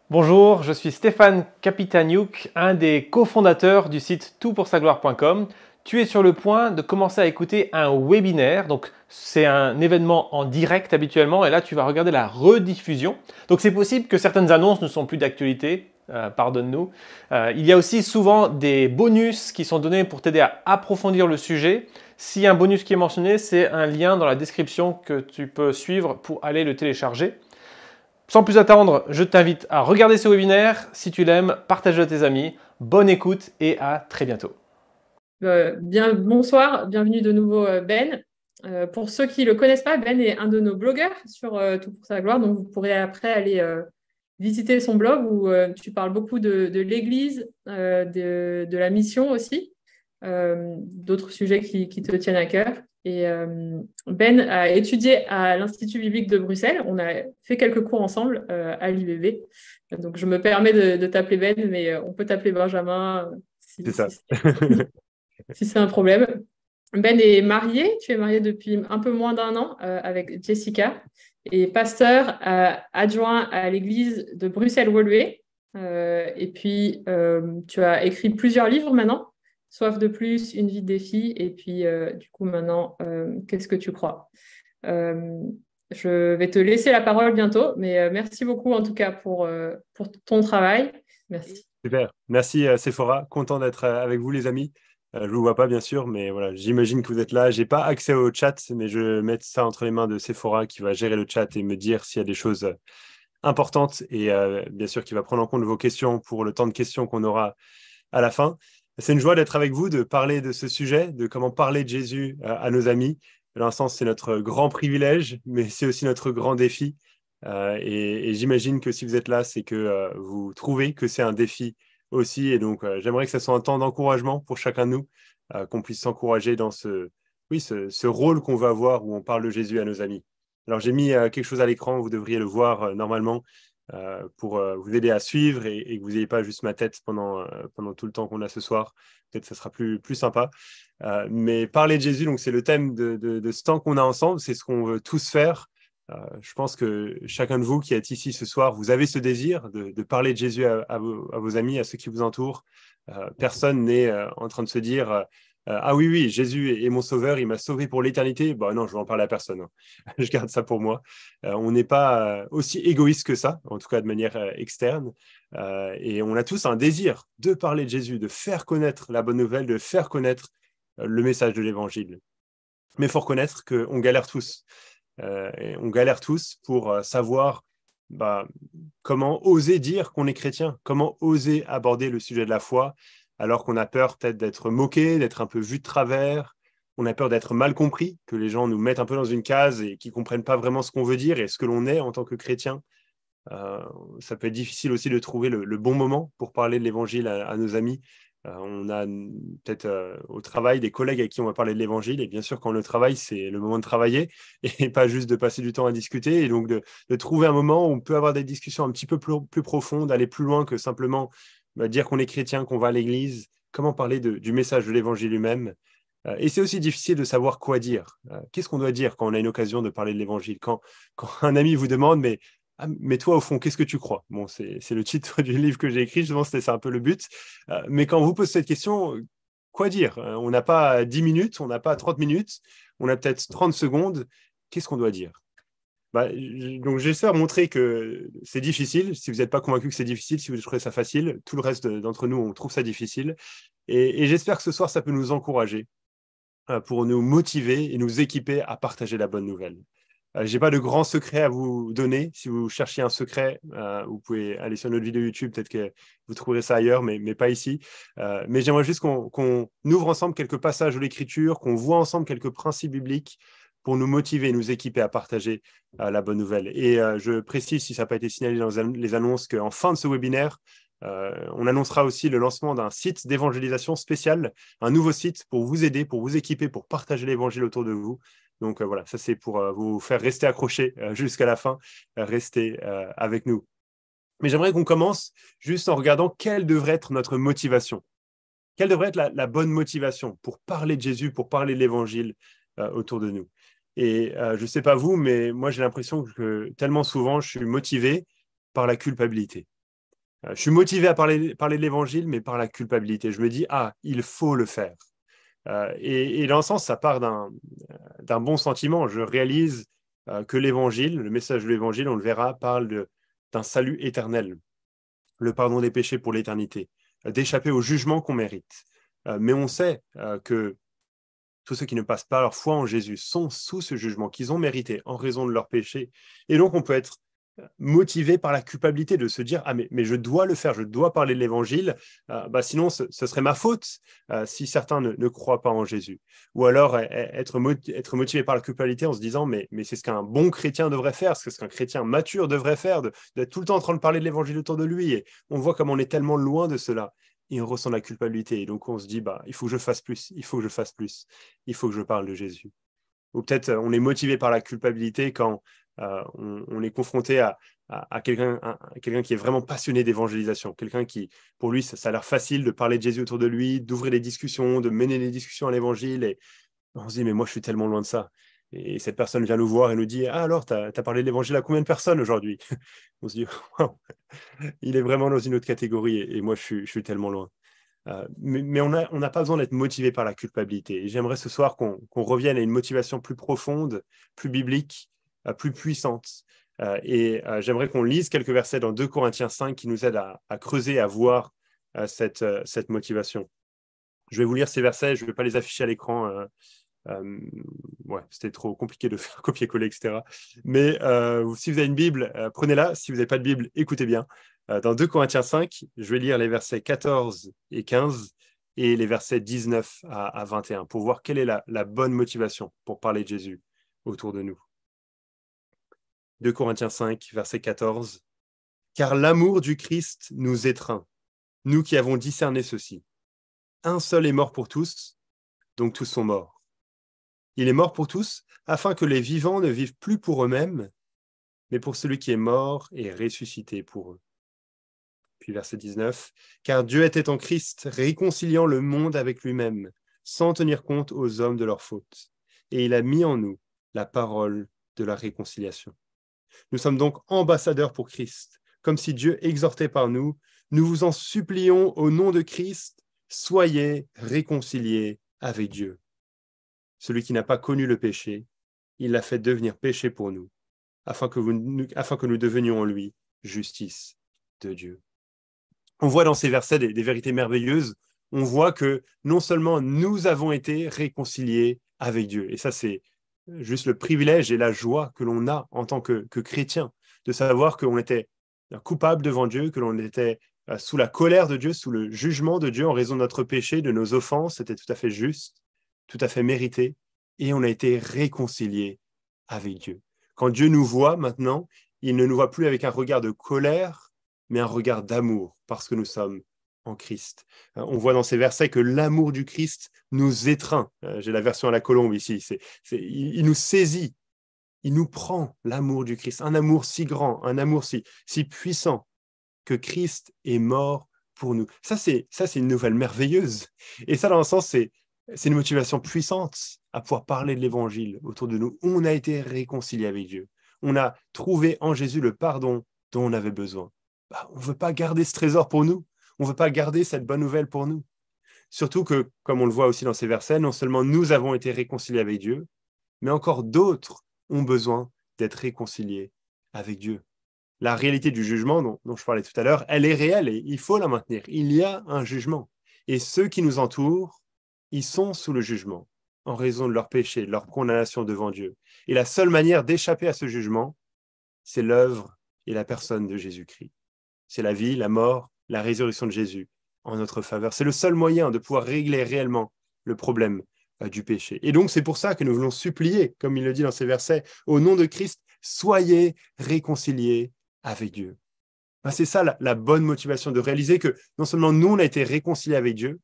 Bonjour, je suis Stéphane Kapitaniuk, un des cofondateurs du site toutpoursagloire.com. Tu es sur le point de commencer à écouter un webinaire, donc c'est un événement en direct habituellement et là tu vas regarder la rediffusion. Donc c'est possible que certaines annonces ne sont plus d'actualité, pardonne-nous. Il y a aussi souvent des bonus qui sont donnés pour t'aider à approfondir le sujet. Si un bonus qui est mentionné, c'est un lien dans la description que tu peux suivre pour aller le télécharger. Sans plus attendre, je t'invite à regarder ce webinaire. Si tu l'aimes, partage-le à tes amis. Bonne écoute et à très bientôt. Bonsoir, bienvenue de nouveau Ben. Pour ceux qui ne le connaissent pas, Ben est un de nos blogueurs sur Tout pour sa gloire, donc vous pourrez après aller visiter son blog où tu parles beaucoup de l'Église, de la mission aussi, d'autres sujets qui te tiennent à cœur. Et Ben a étudié à l'Institut biblique de Bruxelles. On a fait quelques cours ensemble à l'IBB. Donc je me permets de t'appeler Ben, mais on peut t'appeler Benjamin C'est ça. si c'est un problème. Ben est marié, tu es marié depuis un peu moins d'un an avec Jessica et pasteur adjoint à l'église de Bruxelles-Woluwe. Et puis, tu as écrit plusieurs livres maintenant, Soif de plus, Une vie de défi, et puis du coup maintenant, Qu'est-ce que tu crois? Euh, je vais te laisser la parole bientôt, mais merci beaucoup en tout cas pour ton travail. Merci. Super. Merci Sephora. Content d'être avec vous les amis. Je ne vous vois pas bien sûr, mais voilà, j'imagine que vous êtes là. Je n'ai pas accès au chat, mais je vais mettre ça entre les mains de Sephora qui va gérer le chat et me dire s'il y a des choses importantes et bien sûr qui va prendre en compte vos questions pour le temps de questions qu'on aura à la fin. C'est une joie d'être avec vous, de parler de ce sujet, de comment parler de Jésus à nos amis. De l'instant, c'est notre grand privilège, mais c'est aussi notre grand défi. Et j'imagine que si vous êtes là, c'est que vous trouvez que c'est un défi aussi. Et donc, j'aimerais que ce soit un temps d'encouragement pour chacun de nous, qu'on puisse s'encourager dans ce rôle qu'on va avoir où on parle de Jésus à nos amis. Alors, j'ai mis quelque chose à l'écran, vous devriez le voir normalement pour vous aider à suivre et que vous n'ayez pas juste ma tête pendant tout le temps qu'on a ce soir. Peut-être que ça sera plus sympa. Mais parler de Jésus, donc c'est le thème de ce temps qu'on a ensemble, c'est ce qu'on veut tous faire. Je pense que chacun de vous qui êtes ici ce soir, vous avez ce désir de parler de Jésus à vos amis, à ceux qui vous entourent. Personne n'est en train de se dire ah oui, oui, Jésus est mon sauveur, il m'a sauvé pour l'éternité. Bah non, je vais en parler à personne, hein. Je garde ça pour moi. On n'est pas aussi égoïste que ça, en tout cas de manière externe. Et on a tous un désir de parler de Jésus, de faire connaître la bonne nouvelle, de faire connaître le message de l'évangile. Mais il faut reconnaître qu'on galère tous. Et on galère tous pour savoir comment oser dire qu'on est chrétien, comment oser aborder le sujet de la foi, alors qu'on a peur peut-être d'être moqué, d'être un peu vu de travers, on a peur d'être mal compris, que les gens nous mettent un peu dans une case et qu'ils ne comprennent pas vraiment ce qu'on veut dire et ce que l'on est en tant que chrétien. Ça peut être difficile aussi de trouver le bon moment pour parler de l'évangile à nos amis. On a peut-être au travail des collègues avec qui on va parler de l'évangile. Et bien sûr, quand le travail, c'est le moment de travailler et pas juste de passer du temps à discuter. Et donc, de trouver un moment où on peut avoir des discussions un petit peu plus profondes, aller plus loin que simplement dire qu'on est chrétien, qu'on va à l'église. Comment parler du message de l'évangile lui-même. Et c'est aussi difficile de savoir quoi dire. Qu'est-ce qu'on doit dire quand on a une occasion de parler de l'évangile? Quand un ami vous demande, mais toi, au fond, qu'est-ce que tu crois? Bon, c'est le titre du livre que j'ai écrit, justement, c'était ça un peu le but. Mais quand on vous pose cette question, quoi dire? On n'a pas 10 minutes, on n'a pas 30 minutes, on a peut-être 30 secondes. Qu'est-ce qu'on doit dire? Donc, j'espère montrer que c'est difficile. Si vous n'êtes pas convaincu que c'est difficile, si vous trouvez ça facile, tout le reste d'entre nous, on trouve ça difficile. Et j'espère que ce soir, ça peut nous encourager pour nous motiver et nous équiper à partager la bonne nouvelle. Je n'ai pas de grand secret à vous donner. Si vous cherchez un secret, vous pouvez aller sur notre vidéo YouTube. Peut-être que vous trouverez ça ailleurs, mais pas ici. Mais j'aimerais juste qu'on ouvre ensemble quelques passages de l'Écriture, qu'on voit ensemble quelques principes bibliques pour nous motiver et nous équiper à partager la bonne nouvelle. Et je précise, si ça n'a pas été signalé dans les annonces, qu'en fin de ce webinaire, on annoncera aussi le lancement d'un site d'évangélisation spécial, un nouveau site pour vous aider, pour vous équiper, pour partager l'évangile autour de vous. Donc voilà, ça c'est pour vous faire rester accrochés jusqu'à la fin, rester avec nous. Mais j'aimerais qu'on commence juste en regardant quelle devrait être notre motivation. Quelle devrait être la bonne motivation pour parler de Jésus, pour parler de l'évangile autour de nous. Et je ne sais pas vous, mais moi j'ai l'impression que tellement souvent je suis motivé par la culpabilité. Je suis motivé à parler de l'évangile, mais par la culpabilité. Je me dis, il faut le faire. Et dans le sens, ça part d'un bon sentiment. Je réalise que l'évangile, le message de l'évangile, on le verra, parle d'un salut éternel, le pardon des péchés pour l'éternité, d'échapper au jugement qu'on mérite. Mais on sait que tous ceux qui ne passent pas leur foi en Jésus sont sous ce jugement qu'ils ont mérité en raison de leurs péchés. Et donc, on peut être motivé par la culpabilité de se dire mais je dois le faire, je dois parler de l'évangile, sinon ce serait ma faute si certains ne croient pas en Jésus. Ou alors être motivé par la culpabilité en se disant mais c'est ce qu'un bon chrétien devrait faire, c'est ce qu'un chrétien mature devrait faire, d'être tout le temps en train de parler de l'évangile autour de lui. Et on voit comme on est tellement loin de cela. Et on ressent la culpabilité. Et donc on se dit il faut que je fasse plus, il faut que je fasse plus, il faut que je parle de Jésus. Ou peut-être on est motivé par la culpabilité quand on est confronté à quelqu'un qui est vraiment passionné d'évangélisation, quelqu'un qui, pour lui, ça a l'air facile de parler de Jésus autour de lui, d'ouvrir les discussions, de mener les discussions à l'évangile. Et on se dit, mais moi, je suis tellement loin de ça. Et cette personne vient nous voir et nous dit, alors, tu as parlé de l'évangile à combien de personnes aujourd'hui? On se dit, wow, il est vraiment dans une autre catégorie et moi, je suis tellement loin. Mais on n'a pas besoin d'être motivé par la culpabilité. Et j'aimerais ce soir qu'on revienne à une motivation plus profonde, plus biblique, plus puissante. J'aimerais qu'on lise quelques versets dans 2 Corinthiens 5 qui nous aident à creuser, à voir cette motivation. Je vais vous lire ces versets, je ne vais pas les afficher à l'écran. C'était trop compliqué de faire copier-coller, etc. Mais si vous avez une Bible, prenez-la. Si vous n'avez pas de Bible, écoutez bien. Dans 2 Corinthiens 5, je vais lire les versets 14 et 15 et les versets 19 à 21 pour voir quelle est la bonne motivation pour parler de Jésus autour de nous. 2 Corinthiens 5, verset 14. « Car l'amour du Christ nous étreint, nous qui avons discerné ceci. Un seul est mort pour tous, donc tous sont morts. Il est mort pour tous, afin que les vivants ne vivent plus pour eux-mêmes, mais pour celui qui est mort et ressuscité pour eux. » Puis verset 19. « Car Dieu était en Christ, réconciliant le monde avec lui-même, sans tenir compte aux hommes de leurs fautes. Et il a mis en nous la parole de la réconciliation. Nous sommes donc ambassadeurs pour Christ, comme si Dieu exhortait par nous. Nous vous en supplions au nom de Christ, soyez réconciliés avec Dieu. Celui qui n'a pas connu le péché, il l'a fait devenir péché pour nous, afin que nous devenions en lui justice de Dieu. » On voit dans ces versets des vérités merveilleuses. On voit que non seulement nous avons été réconciliés avec Dieu, et ça c'est juste le privilège et la joie que l'on a en tant que chrétien, de savoir qu'on était coupable devant Dieu, que l'on était sous la colère de Dieu, sous le jugement de Dieu en raison de notre péché, de nos offenses. C'était tout à fait juste, tout à fait mérité, et on a été réconciliés avec Dieu. Quand Dieu nous voit maintenant, il ne nous voit plus avec un regard de colère, mais un regard d'amour, parce que nous sommes en Christ. On voit dans ces versets que l'amour du Christ nous étreint. J'ai la version à la colombe ici. Il nous saisit, il nous prend, l'amour du Christ. Un amour si grand, un amour si puissant, que Christ est mort pour nous. Ça, c'est une nouvelle merveilleuse. Et ça, dans un sens, c'est une motivation puissante à pouvoir parler de l'évangile autour de nous. On a été réconciliés avec Dieu. On a trouvé en Jésus le pardon dont on avait besoin. On ne veut pas garder ce trésor pour nous. On ne veut pas garder cette bonne nouvelle pour nous. Surtout que, comme on le voit aussi dans ces versets, non seulement nous avons été réconciliés avec Dieu, mais encore d'autres ont besoin d'être réconciliés avec Dieu. La réalité du jugement dont je parlais tout à l'heure, elle est réelle et il faut la maintenir. Il y a un jugement. Et ceux qui nous entourent, ils sont sous le jugement en raison de leur péché, de leur condamnation devant Dieu. Et la seule manière d'échapper à ce jugement, c'est l'œuvre et la personne de Jésus-Christ. C'est la vie, la mort, la résurrection de Jésus en notre faveur. C'est le seul moyen de pouvoir régler réellement le problème du péché. Et donc, c'est pour ça que nous voulons supplier, comme il le dit dans ces versets, au nom de Christ, soyez réconciliés avec Dieu. C'est ça la bonne motivation, de réaliser que non seulement nous, on a été réconciliés avec Dieu,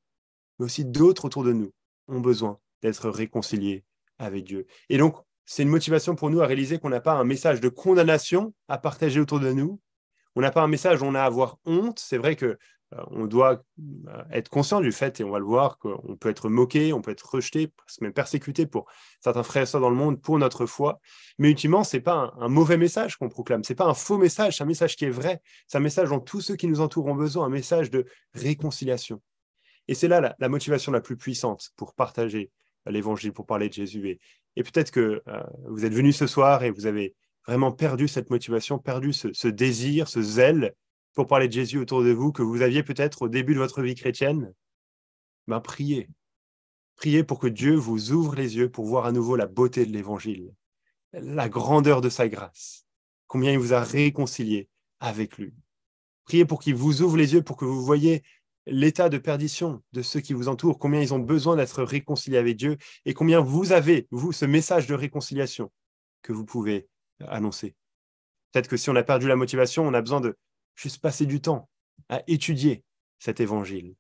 mais aussi d'autres autour de nous ont besoin d'être réconciliés avec Dieu. Et donc, c'est une motivation pour nous à réaliser qu'on n'a pas un message de condamnation à partager autour de nous. On n'a pas un message où on a à avoir honte. C'est vrai que on doit être conscient du fait, et on va le voir, qu'on peut être moqué, on peut être rejeté, presque même persécuté pour certains frères et sœurs dans le monde pour notre foi. Mais ultimement, ce n'est pas un mauvais message qu'on proclame, ce n'est pas un faux message, c'est un message qui est vrai, c'est un message dont tous ceux qui nous entourent ont besoin, un message de réconciliation. Et c'est là la motivation la plus puissante pour partager l'évangile, pour parler de Jésus. Et peut-être que vous êtes venus ce soir et vous avez vraiment perdu cette motivation, perdu ce désir, ce zèle pour parler de Jésus autour de vous, que vous aviez peut-être au début de votre vie chrétienne. Ben, priez. Priez pour que Dieu vous ouvre les yeux pour voir à nouveau la beauté de l'évangile, la grandeur de sa grâce, combien il vous a réconcilié avec lui. Priez pour qu'il vous ouvre les yeux, pour que vous voyez l'état de perdition de ceux qui vous entourent, combien ils ont besoin d'être réconciliés avec Dieu et combien vous avez, vous, ce message de réconciliation que vous pouvez annoncer. Peut-être que si on a perdu la motivation, on a besoin de juste passer du temps à étudier cet évangile.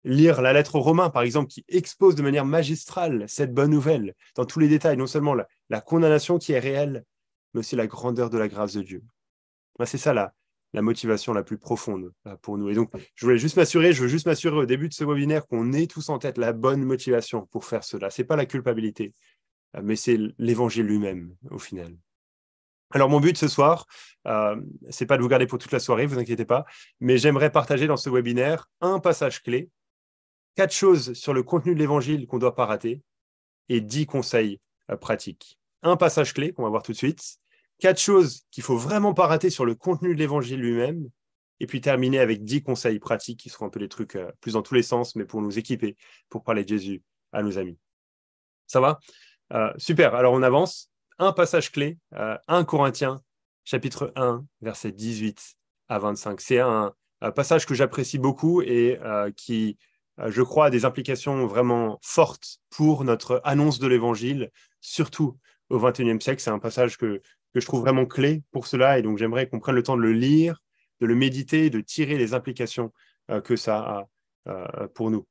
Lire la lettre aux Romains, par exemple, qui expose de manière magistrale cette bonne nouvelle, dans tous les détails, non seulement la condamnation qui est réelle, mais aussi la grandeur de la grâce de Dieu. C'est ça la motivation la plus profonde pour nous. Et donc, je veux juste m'assurer au début de ce webinaire qu'on ait tous en tête la bonne motivation pour faire cela. Ce n'est pas la culpabilité, mais c'est l'évangile lui-même, au final. Alors, mon but ce soir, c'est pas de vous garder pour toute la soirée, vous inquiétez pas, mais j'aimerais partager dans ce webinaire un passage clé, 4 choses sur le contenu de l'évangile qu'on ne doit pas rater et 10 conseils pratiques. Un passage clé qu'on va voir tout de suite, 4 choses qu'il ne faut vraiment pas rater sur le contenu de l'évangile lui-même, et puis terminer avec 10 conseils pratiques qui seront un peu des trucs plus dans tous les sens, mais pour nous équiper, pour parler de Jésus à nos amis. Ça va ? Super, alors on avance. Un passage clé, 1 Corinthiens, chapitre 1, versets 18 à 25. C'est un passage que j'apprécie beaucoup et qui, je crois, a des implications vraiment fortes pour notre annonce de l'Évangile, surtout au XXIe siècle. C'est un passage que je trouve vraiment clé pour cela et donc j'aimerais qu'on prenne le temps de le lire, de le méditer, de tirer les implications que ça a pour nous.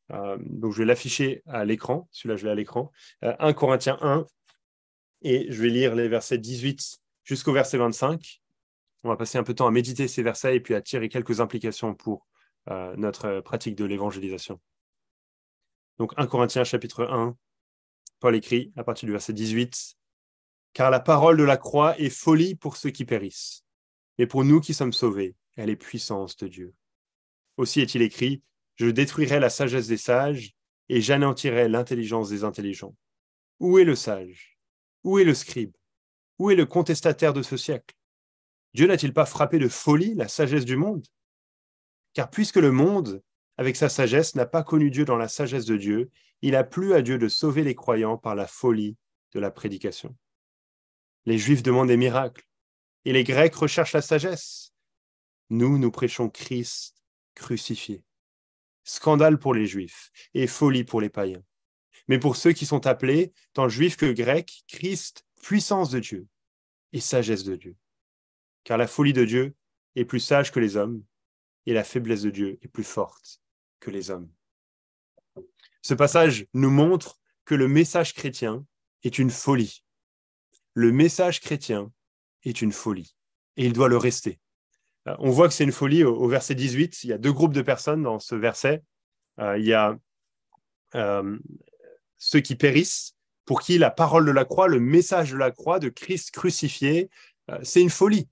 Donc je vais l'afficher à l'écran, celui-là je l'ai à l'écran. 1 Corinthiens 1, et je vais lire les versets 18 jusqu'au verset 25. On va passer un peu de temps à méditer ces versets et puis à tirer quelques implications pour notre pratique de l'évangélisation. Donc 1 Corinthiens chapitre 1, Paul écrit à partir du verset 18 « Car la parole de la croix est folie pour ceux qui périssent, mais pour nous qui sommes sauvés, elle est puissance de Dieu. Aussi est-il écrit « Je détruirai la sagesse des sages et j'anéantirai l'intelligence des intelligents. Où est le sage ? Où est le scribe ? Où est le contestataire de ce siècle ? Dieu n'a-t-il pas frappé de folie la sagesse du monde ? Car puisque le monde, avec sa sagesse, n'a pas connu Dieu dans la sagesse de Dieu, il a plu à Dieu de sauver les croyants par la folie de la prédication. Les Juifs demandent des miracles, et les Grecs recherchent la sagesse. Nous prêchons Christ crucifié. Scandale pour les Juifs et folie pour les païens. Mais pour ceux qui sont appelés, tant juifs que grecs, Christ, puissance de Dieu et sagesse de Dieu. Car la folie de Dieu est plus sage que les hommes, et la faiblesse de Dieu est plus forte que les hommes. » Ce passage nous montre que le message chrétien est une folie. Le message chrétien est une folie, et il doit le rester. On voit que c'est une folie au verset 18. Il y a 2 groupes de personnes dans ce verset. Il y a ceux qui périssent, pour qui la parole de la croix, le message de la croix, de Christ crucifié, c'est une folie.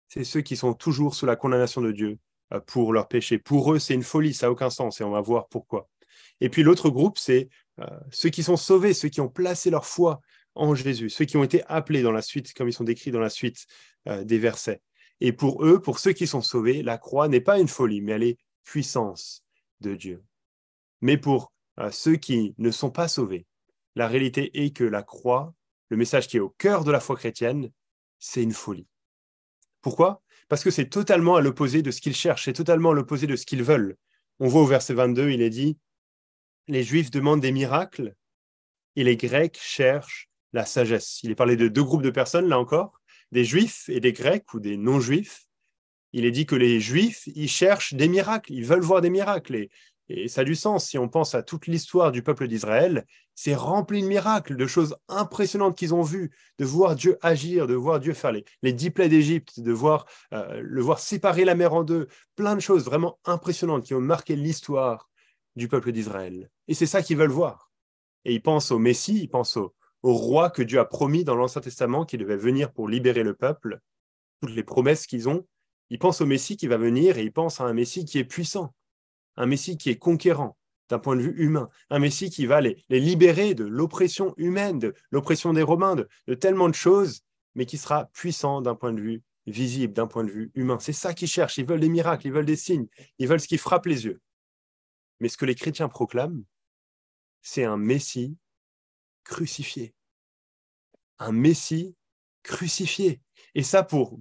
C'est ceux qui sont toujours sous la condamnation de Dieu pour leurs péchés. Pour eux, c'est une folie, ça n'a aucun sens, et on va voir pourquoi. Et puis l'autre groupe, c'est ceux qui sont sauvés, ceux qui ont placé leur foi en Jésus, ceux qui ont été appelés dans la suite, comme ils sont décrits dans la suite des versets. Et pour eux, pour ceux qui sont sauvés, la croix n'est pas une folie, mais elle est puissance de Dieu. Mais pour ceux qui ne sont pas sauvés, la réalité est que la croix, le message qui est au cœur de la foi chrétienne, c'est une folie. Pourquoi ? Parce que c'est totalement à l'opposé de ce qu'ils cherchent, c'est totalement à l'opposé de ce qu'ils veulent. On voit au verset 22, il est dit « Les Juifs demandent des miracles et les Grecs cherchent la sagesse. » Il est parlé de 2 groupes de personnes, là encore, des Juifs et des Grecs ou des non-Juifs. Il est dit que les Juifs, ils cherchent des miracles, ils veulent voir des miracles. Et Et ça a du sens. Si on pense à toute l'histoire du peuple d'Israël, c'est rempli de miracles, de choses impressionnantes qu'ils ont vues, de voir Dieu agir, de voir Dieu faire les 10 plaies d'Égypte, de voir le voir séparer la mer en deux, plein de choses vraiment impressionnantes qui ont marqué l'histoire du peuple d'Israël. Et c'est ça qu'ils veulent voir. Et ils pensent au Messie, ils pensent au roi que Dieu a promis dans l'Ancien Testament qui devait venir pour libérer le peuple, toutes les promesses qu'ils ont. Ils pensent au Messie qui va venir et ils pensent à un Messie qui est puissant, un Messie qui est conquérant d'un point de vue humain, un Messie qui va les libérer de l'oppression humaine, de l'oppression des Romains, de tellement de choses, mais qui sera puissant d'un point de vue visible, d'un point de vue humain. C'est ça qu'ils cherchent, ils veulent des miracles, ils veulent des signes, ils veulent ce qui frappe les yeux. Mais ce que les chrétiens proclament, c'est un Messie crucifié. Un Messie crucifié. Et ça, pour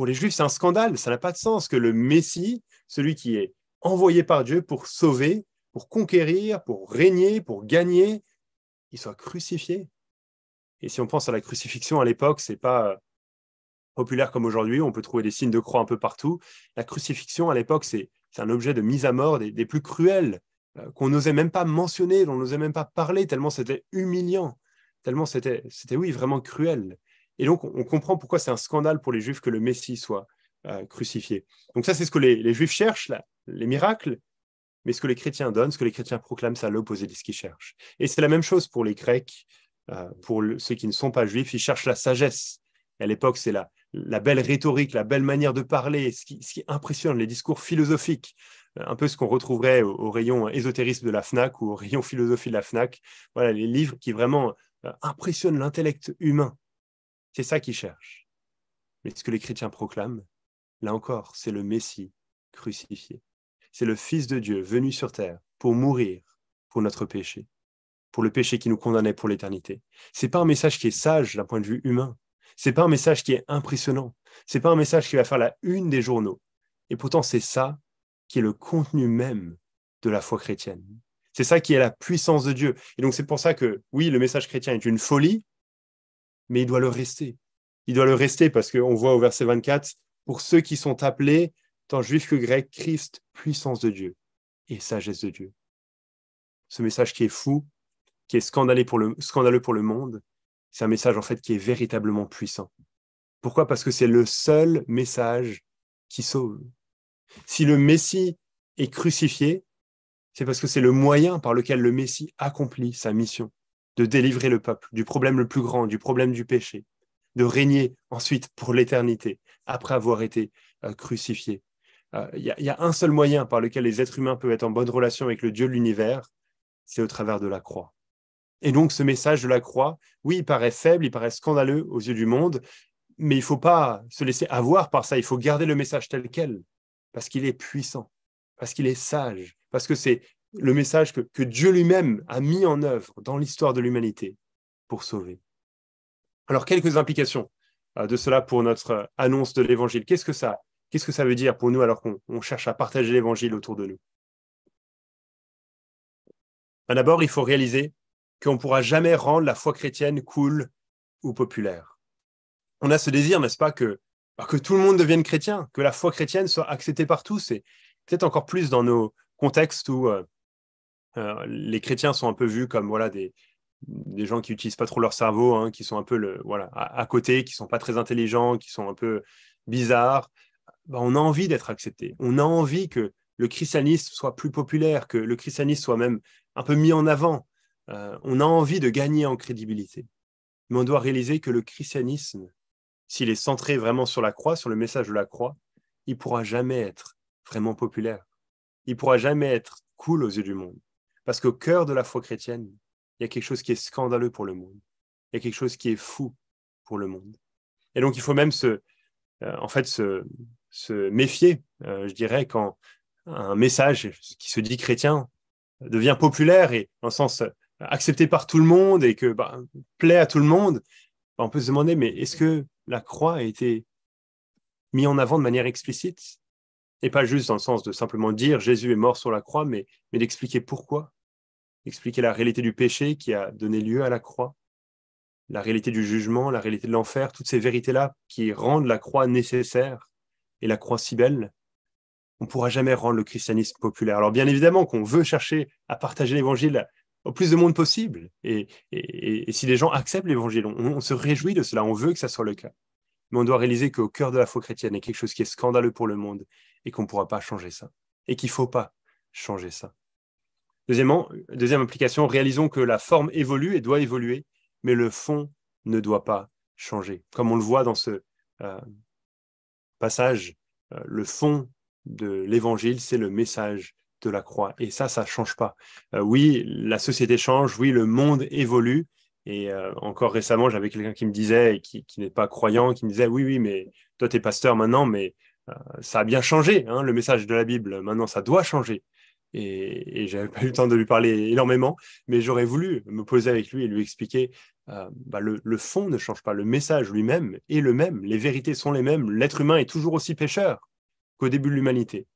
les Juifs, c'est un scandale, ça n'a pas de sens que le Messie, celui qui est envoyé par Dieu pour sauver, pour conquérir, pour régner, pour gagner, il soit crucifié. Et si on pense à la crucifixion à l'époque, c'est pas populaire comme aujourd'hui, on peut trouver des signes de croix un peu partout. La crucifixion à l'époque, c'est un objet de mise à mort des plus cruels, qu'on n'osait même pas mentionner, dont on n'osait même pas parler, tellement c'était humiliant, tellement c'était oui, vraiment cruel. Et donc, on comprend pourquoi c'est un scandale pour les Juifs que le Messie soit crucifié. Donc ça, c'est ce que les Juifs cherchent, là, les miracles, mais ce que les chrétiens donnent, ce que les chrétiens proclament, c'est à l'opposé de ce qu'ils cherchent. Et c'est la même chose pour les Grecs, pour ceux qui ne sont pas juifs, ils cherchent la sagesse. À l'époque, c'est la belle rhétorique, la belle manière de parler, ce qui impressionne, les discours philosophiques, un peu ce qu'on retrouverait au rayon ésotérisme de la FNAC ou au rayon philosophie de la FNAC. Voilà, les livres qui vraiment impressionnent l'intellect humain. C'est ça qu'ils cherchent. Mais ce que les chrétiens proclament, là encore, c'est le Messie crucifié. C'est le Fils de Dieu venu sur terre pour mourir pour notre péché, pour le péché qui nous condamnait pour l'éternité. Ce n'est pas un message qui est sage d'un point de vue humain. Ce n'est pas un message qui est impressionnant. Ce n'est pas un message qui va faire la une des journaux. Et pourtant, c'est ça qui est le contenu même de la foi chrétienne. C'est ça qui est la puissance de Dieu. Et donc, c'est pour ça que, oui, le message chrétien est une folie, mais il doit le rester. Il doit le rester parce qu'on voit au verset 24, pour ceux qui sont appelés, tant juifs que grecs, Christ, puissance de Dieu et sagesse de Dieu. Ce message qui est fou, qui est scandaleux pour le monde, c'est un message en fait qui est véritablement puissant. Pourquoi ? Parce que c'est le seul message qui sauve. Si le Messie est crucifié, c'est parce que c'est le moyen par lequel le Messie accomplit sa mission de délivrer le peuple du problème le plus grand, du problème du péché, de régner ensuite pour l'éternité, après avoir été crucifié. Il y a un seul moyen par lequel les êtres humains peuvent être en bonne relation avec le Dieu de l'univers, c'est au travers de la croix. Et donc ce message de la croix, oui, il paraît faible, il paraît scandaleux aux yeux du monde, mais il ne faut pas se laisser avoir par ça, il faut garder le message tel quel, parce qu'il est puissant, parce qu'il est sage, parce que c'est le message que Dieu lui-même a mis en œuvre dans l'histoire de l'humanité pour sauver. Alors, quelques implications de cela pour notre annonce de l'Évangile. Qu'est-ce que ça veut dire pour nous alors qu'on cherche à partager l'Évangile autour de nous ? D'abord, il faut réaliser qu'on ne pourra jamais rendre la foi chrétienne cool ou populaire. On a ce désir, n'est-ce pas, que tout le monde devienne chrétien, que la foi chrétienne soit acceptée par tous, et peut-être encore plus dans nos contextes où les chrétiens sont un peu vus comme voilà, des gens qui n'utilisent pas trop leur cerveau, hein, qui sont un peu à côté, qui ne sont pas très intelligents, qui sont un peu bizarres. On a envie d'être acceptés. On a envie que le christianisme soit plus populaire, que le christianisme soit même un peu mis en avant. On a envie de gagner en crédibilité. Mais on doit réaliser que le christianisme, s'il est centré vraiment sur la croix, sur le message de la croix, il ne pourra jamais être vraiment populaire. Il ne pourra jamais être cool aux yeux du monde. Parce qu'au cœur de la foi chrétienne, il y a quelque chose qui est scandaleux pour le monde. Il y a quelque chose qui est fou pour le monde. Et donc, il faut même se méfier, je dirais, quand un message qui se dit chrétien devient populaire et, en sens, accepté par tout le monde et que plaît à tout le monde. On peut se demander, mais est-ce que la croix a été mise en avant de manière explicite ? Et pas juste dans le sens de simplement dire Jésus est mort sur la croix, mais d'expliquer pourquoi. Expliquer la réalité du péché qui a donné lieu à la croix, la réalité du jugement, la réalité de l'enfer, toutes ces vérités-là qui rendent la croix nécessaire et la croix si belle. on ne pourra jamais rendre le christianisme populaire. Alors bien évidemment qu'on veut chercher à partager l'évangile au plus de monde possible. Et si les gens acceptent l'évangile, on se réjouit de cela, on veut que ça soit le cas. Mais on doit réaliser qu'au cœur de la foi chrétienne, il y a quelque chose qui est scandaleux pour le monde et qu'on ne pourra pas changer ça. Et qu'il ne faut pas changer ça. Deuxième implication, réalisons que la forme évolue et doit évoluer, mais le fond ne doit pas changer. Comme on le voit dans ce passage, le fond de l'évangile, c'est le message de la croix. Et ça ne change pas. Oui, la société change, oui, le monde évolue. Et encore récemment, j'avais quelqu'un qui me disait, qui n'est pas croyant, qui me disait, oui, mais toi, tu es pasteur maintenant, mais ça a bien changé, hein, le message de la Bible. Maintenant, ça doit changer. Et je n'avais pas eu le temps de lui parler énormément, mais j'aurais voulu me poser avec lui et lui expliquer le fond ne change pas, le message lui-même est le même, les vérités sont les mêmes, l'être humain est toujours aussi pécheur qu'au début de l'humanité.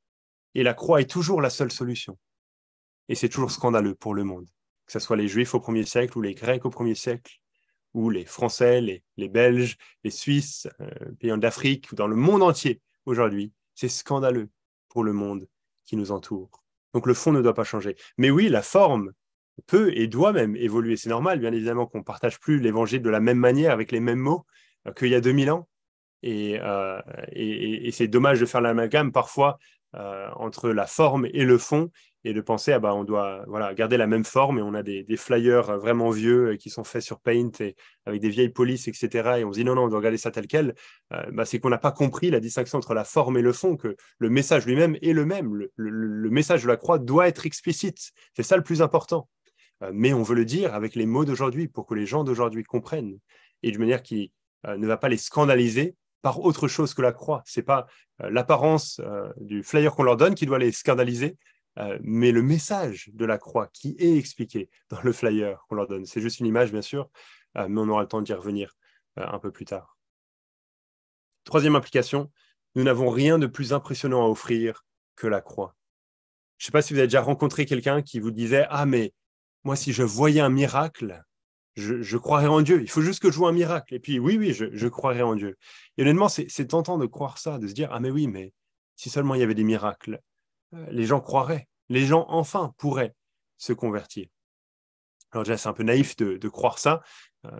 Et la croix est toujours la seule solution. Et c'est toujours scandaleux pour le monde, que ce soit les Juifs au 1er siècle ou les Grecs au 1er siècle, ou les Français, les Belges, les Suisses, pays d'Afrique, ou dans le monde entier aujourd'hui. C'est scandaleux pour le monde qui nous entoure. Donc le fond ne doit pas changer. Mais oui, la forme peut et doit même évoluer. C'est normal, bien évidemment, qu'on ne partage plus l'évangile de la même manière, avec les mêmes mots qu'il y a 2000 ans. Et c'est dommage de faire l'amalgame parfois entre la forme et le fond, et de penser on doit garder la même forme, et on a des flyers vraiment vieux qui sont faits sur Paint et avec des vieilles polices, etc. Et on se dit non, on doit garder ça tel quel. C'est qu'on n'a pas compris la distinction entre la forme et le fond, que le message lui-même est le même. Le message de la croix doit être explicite. C'est ça le plus important. Mais on veut le dire avec les mots d'aujourd'hui pour que les gens d'aujourd'hui comprennent, et d'une manière qui ne va pas les scandaliser par autre chose que la croix. Ce n'est pas l'apparence du flyer qu'on leur donne qui doit les scandaliser, mais le message de la croix qui est expliqué dans le flyer qu'on leur donne. C'est juste une image, bien sûr, mais on aura le temps d'y revenir un peu plus tard. Troisième implication, nous n'avons rien de plus impressionnant à offrir que la croix. Je ne sais pas si vous avez déjà rencontré quelqu'un qui vous disait « Ah, mais moi, si je voyais un miracle, je croirais en Dieu. Il faut juste que je vois un miracle. » Et puis, oui, je croirais en Dieu. Et honnêtement, c'est tentant de croire ça, de se dire « Ah, mais oui, mais si seulement il y avait des miracles, les gens croiraient. Les gens, enfin, pourraient se convertir. » Alors déjà, c'est un peu naïf de croire ça.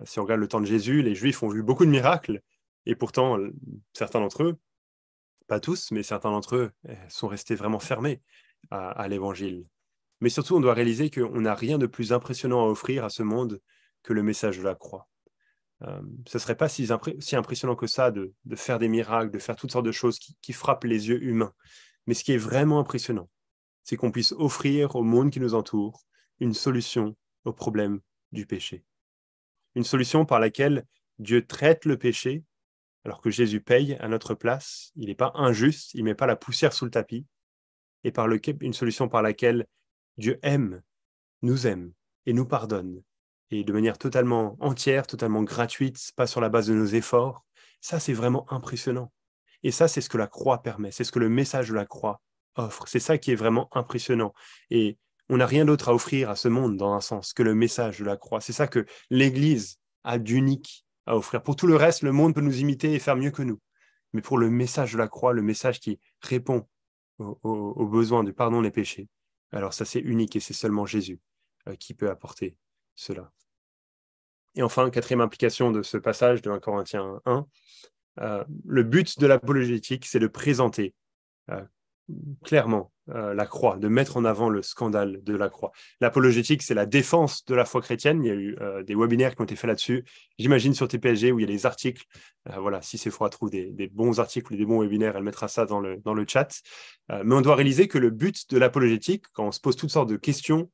Si on regarde le temps de Jésus, les Juifs ont vu beaucoup de miracles. Et pourtant, certains d'entre eux, pas tous, mais certains d'entre eux sont restés vraiment fermés à l'Évangile. Mais surtout, on doit réaliser qu'on n'a rien de plus impressionnant à offrir à ce monde que le message de la croix. Ce ne serait pas si impressionnant que ça de faire des miracles, de faire toutes sortes de choses qui frappent les yeux humains. Mais ce qui est vraiment impressionnant, c'est qu'on puisse offrir au monde qui nous entoure une solution au problème du péché. Une solution par laquelle Dieu traite le péché, alors que Jésus paye à notre place. Il n'est pas injuste, il ne met pas la poussière sous le tapis. Et une solution par laquelle Dieu nous aime et nous pardonne. Et de manière totalement entière, totalement gratuite, pas sur la base de nos efforts. Ça, c'est vraiment impressionnant. Et ça, c'est ce que la croix permet. C'est ce que le message de la croix offre. C'est ça qui est vraiment impressionnant. Et on n'a rien d'autre à offrir à ce monde, dans un sens, que le message de la croix. C'est ça que l'Église a d'unique à offrir. Pour tout le reste, le monde peut nous imiter et faire mieux que nous. Mais pour le message de la croix, le message qui répond aux besoins du pardon des péchés, alors ça, c'est unique et c'est seulement Jésus qui peut apporter cela. Et enfin, quatrième implication de ce passage de 1 Corinthiens 1, le but de l'apologétique, c'est de présenter clairement la croix, de mettre en avant le scandale de la croix. L'apologétique, c'est la défense de la foi chrétienne. Il y a eu des webinaires qui ont été faits là-dessus. J'imagine sur TPSG où il y a des articles. Voilà, si Sephora trouve des bons articles ou des bons webinaires, elle mettra ça dans le chat. Mais on doit réaliser que le but de l'apologétique, quand on se pose toutes sortes de questions,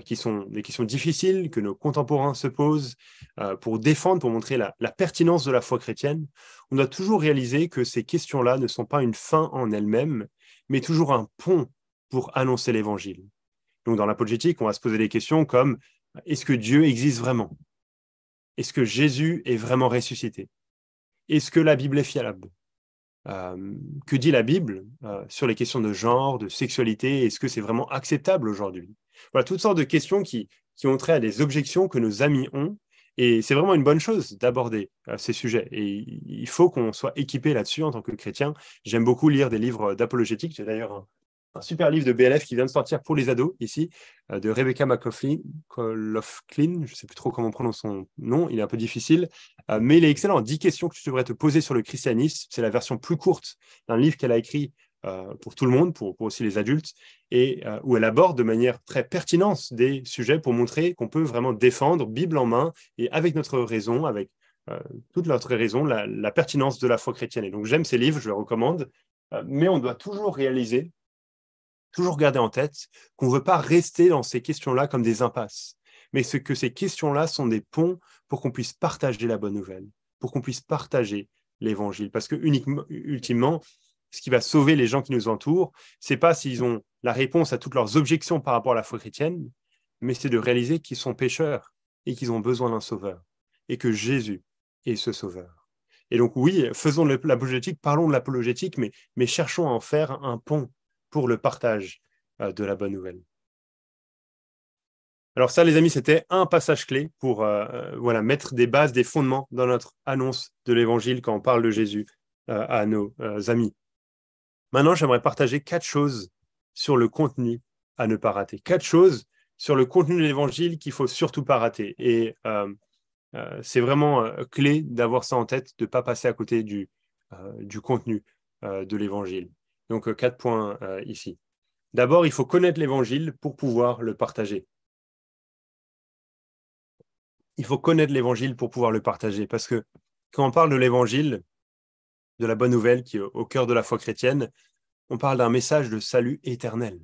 qui sont des questions difficiles que nos contemporains se posent pour défendre, pour montrer la pertinence de la foi chrétienne, on doit toujours réaliser que ces questions-là ne sont pas une fin en elles-mêmes, mais toujours un pont pour annoncer l'Évangile. Donc dans l'apologétique, on va se poser des questions comme « Est-ce que Dieu existe vraiment ? Est-ce que Jésus est vraiment ressuscité ? Est-ce que la Bible est fiable ? Que dit la Bible sur les questions de genre, de sexualité ? Est-ce que c'est vraiment acceptable aujourd'hui ? Voilà, toutes sortes de questions qui ont trait à des objections que nos amis ont Et c'est vraiment une bonne chose d'aborder ces sujets. Et il faut qu'on soit équipé là-dessus en tant que chrétien. J'aime beaucoup lire des livres d'apologétique. J'ai d'ailleurs un super livre de BLF qui vient de sortir pour les ados ici, de Rebecca McLaughlin. Je ne sais plus trop comment on prononce son nom, il est un peu difficile, mais il est excellent. 10 questions que tu devrais te poser sur le christianisme. C'est la version plus courte d'un livre qu'elle a écrit pour tout le monde, pour aussi les adultes, et où elle aborde de manière très pertinente des sujets pour montrer qu'on peut vraiment défendre, Bible en main, et avec notre raison, avec toute notre raison, la pertinence de la foi chrétienne. Et donc j'aime ces livres, je les recommande, mais on doit toujours réaliser, toujours garder en tête qu'on ne veut pas rester dans ces questions-là comme des impasses, mais que ces questions-là sont des ponts pour qu'on puisse partager la bonne nouvelle, pour qu'on puisse partager l'évangile. Parce que ultimement, ce qui va sauver les gens qui nous entourent, c'est pas s'ils ont la réponse à toutes leurs objections par rapport à la foi chrétienne, mais c'est de réaliser qu'ils sont pécheurs et qu'ils ont besoin d'un sauveur, et que Jésus est ce sauveur. Et donc oui, faisons de l'apologétique, parlons de l'apologétique, mais cherchons à en faire un pont pour le partage de la bonne nouvelle. Alors ça, les amis, c'était un passage clé pour mettre des bases, des fondements dans notre annonce de l'Évangile quand on parle de Jésus à nos amis. Maintenant, j'aimerais partager 4 choses sur le contenu à ne pas rater. 4 choses sur le contenu de l'Évangile qu'il ne faut surtout pas rater. Et c'est vraiment clé d'avoir ça en tête, de ne pas passer à côté du contenu de l'Évangile. Donc, 4 points ici. D'abord, il faut connaître l'Évangile pour pouvoir le partager. Il faut connaître l'Évangile pour pouvoir le partager. Parce que quand on parle de l'Évangile, de la bonne nouvelle qui est au cœur de la foi chrétienne, on parle d'un message de salut éternel.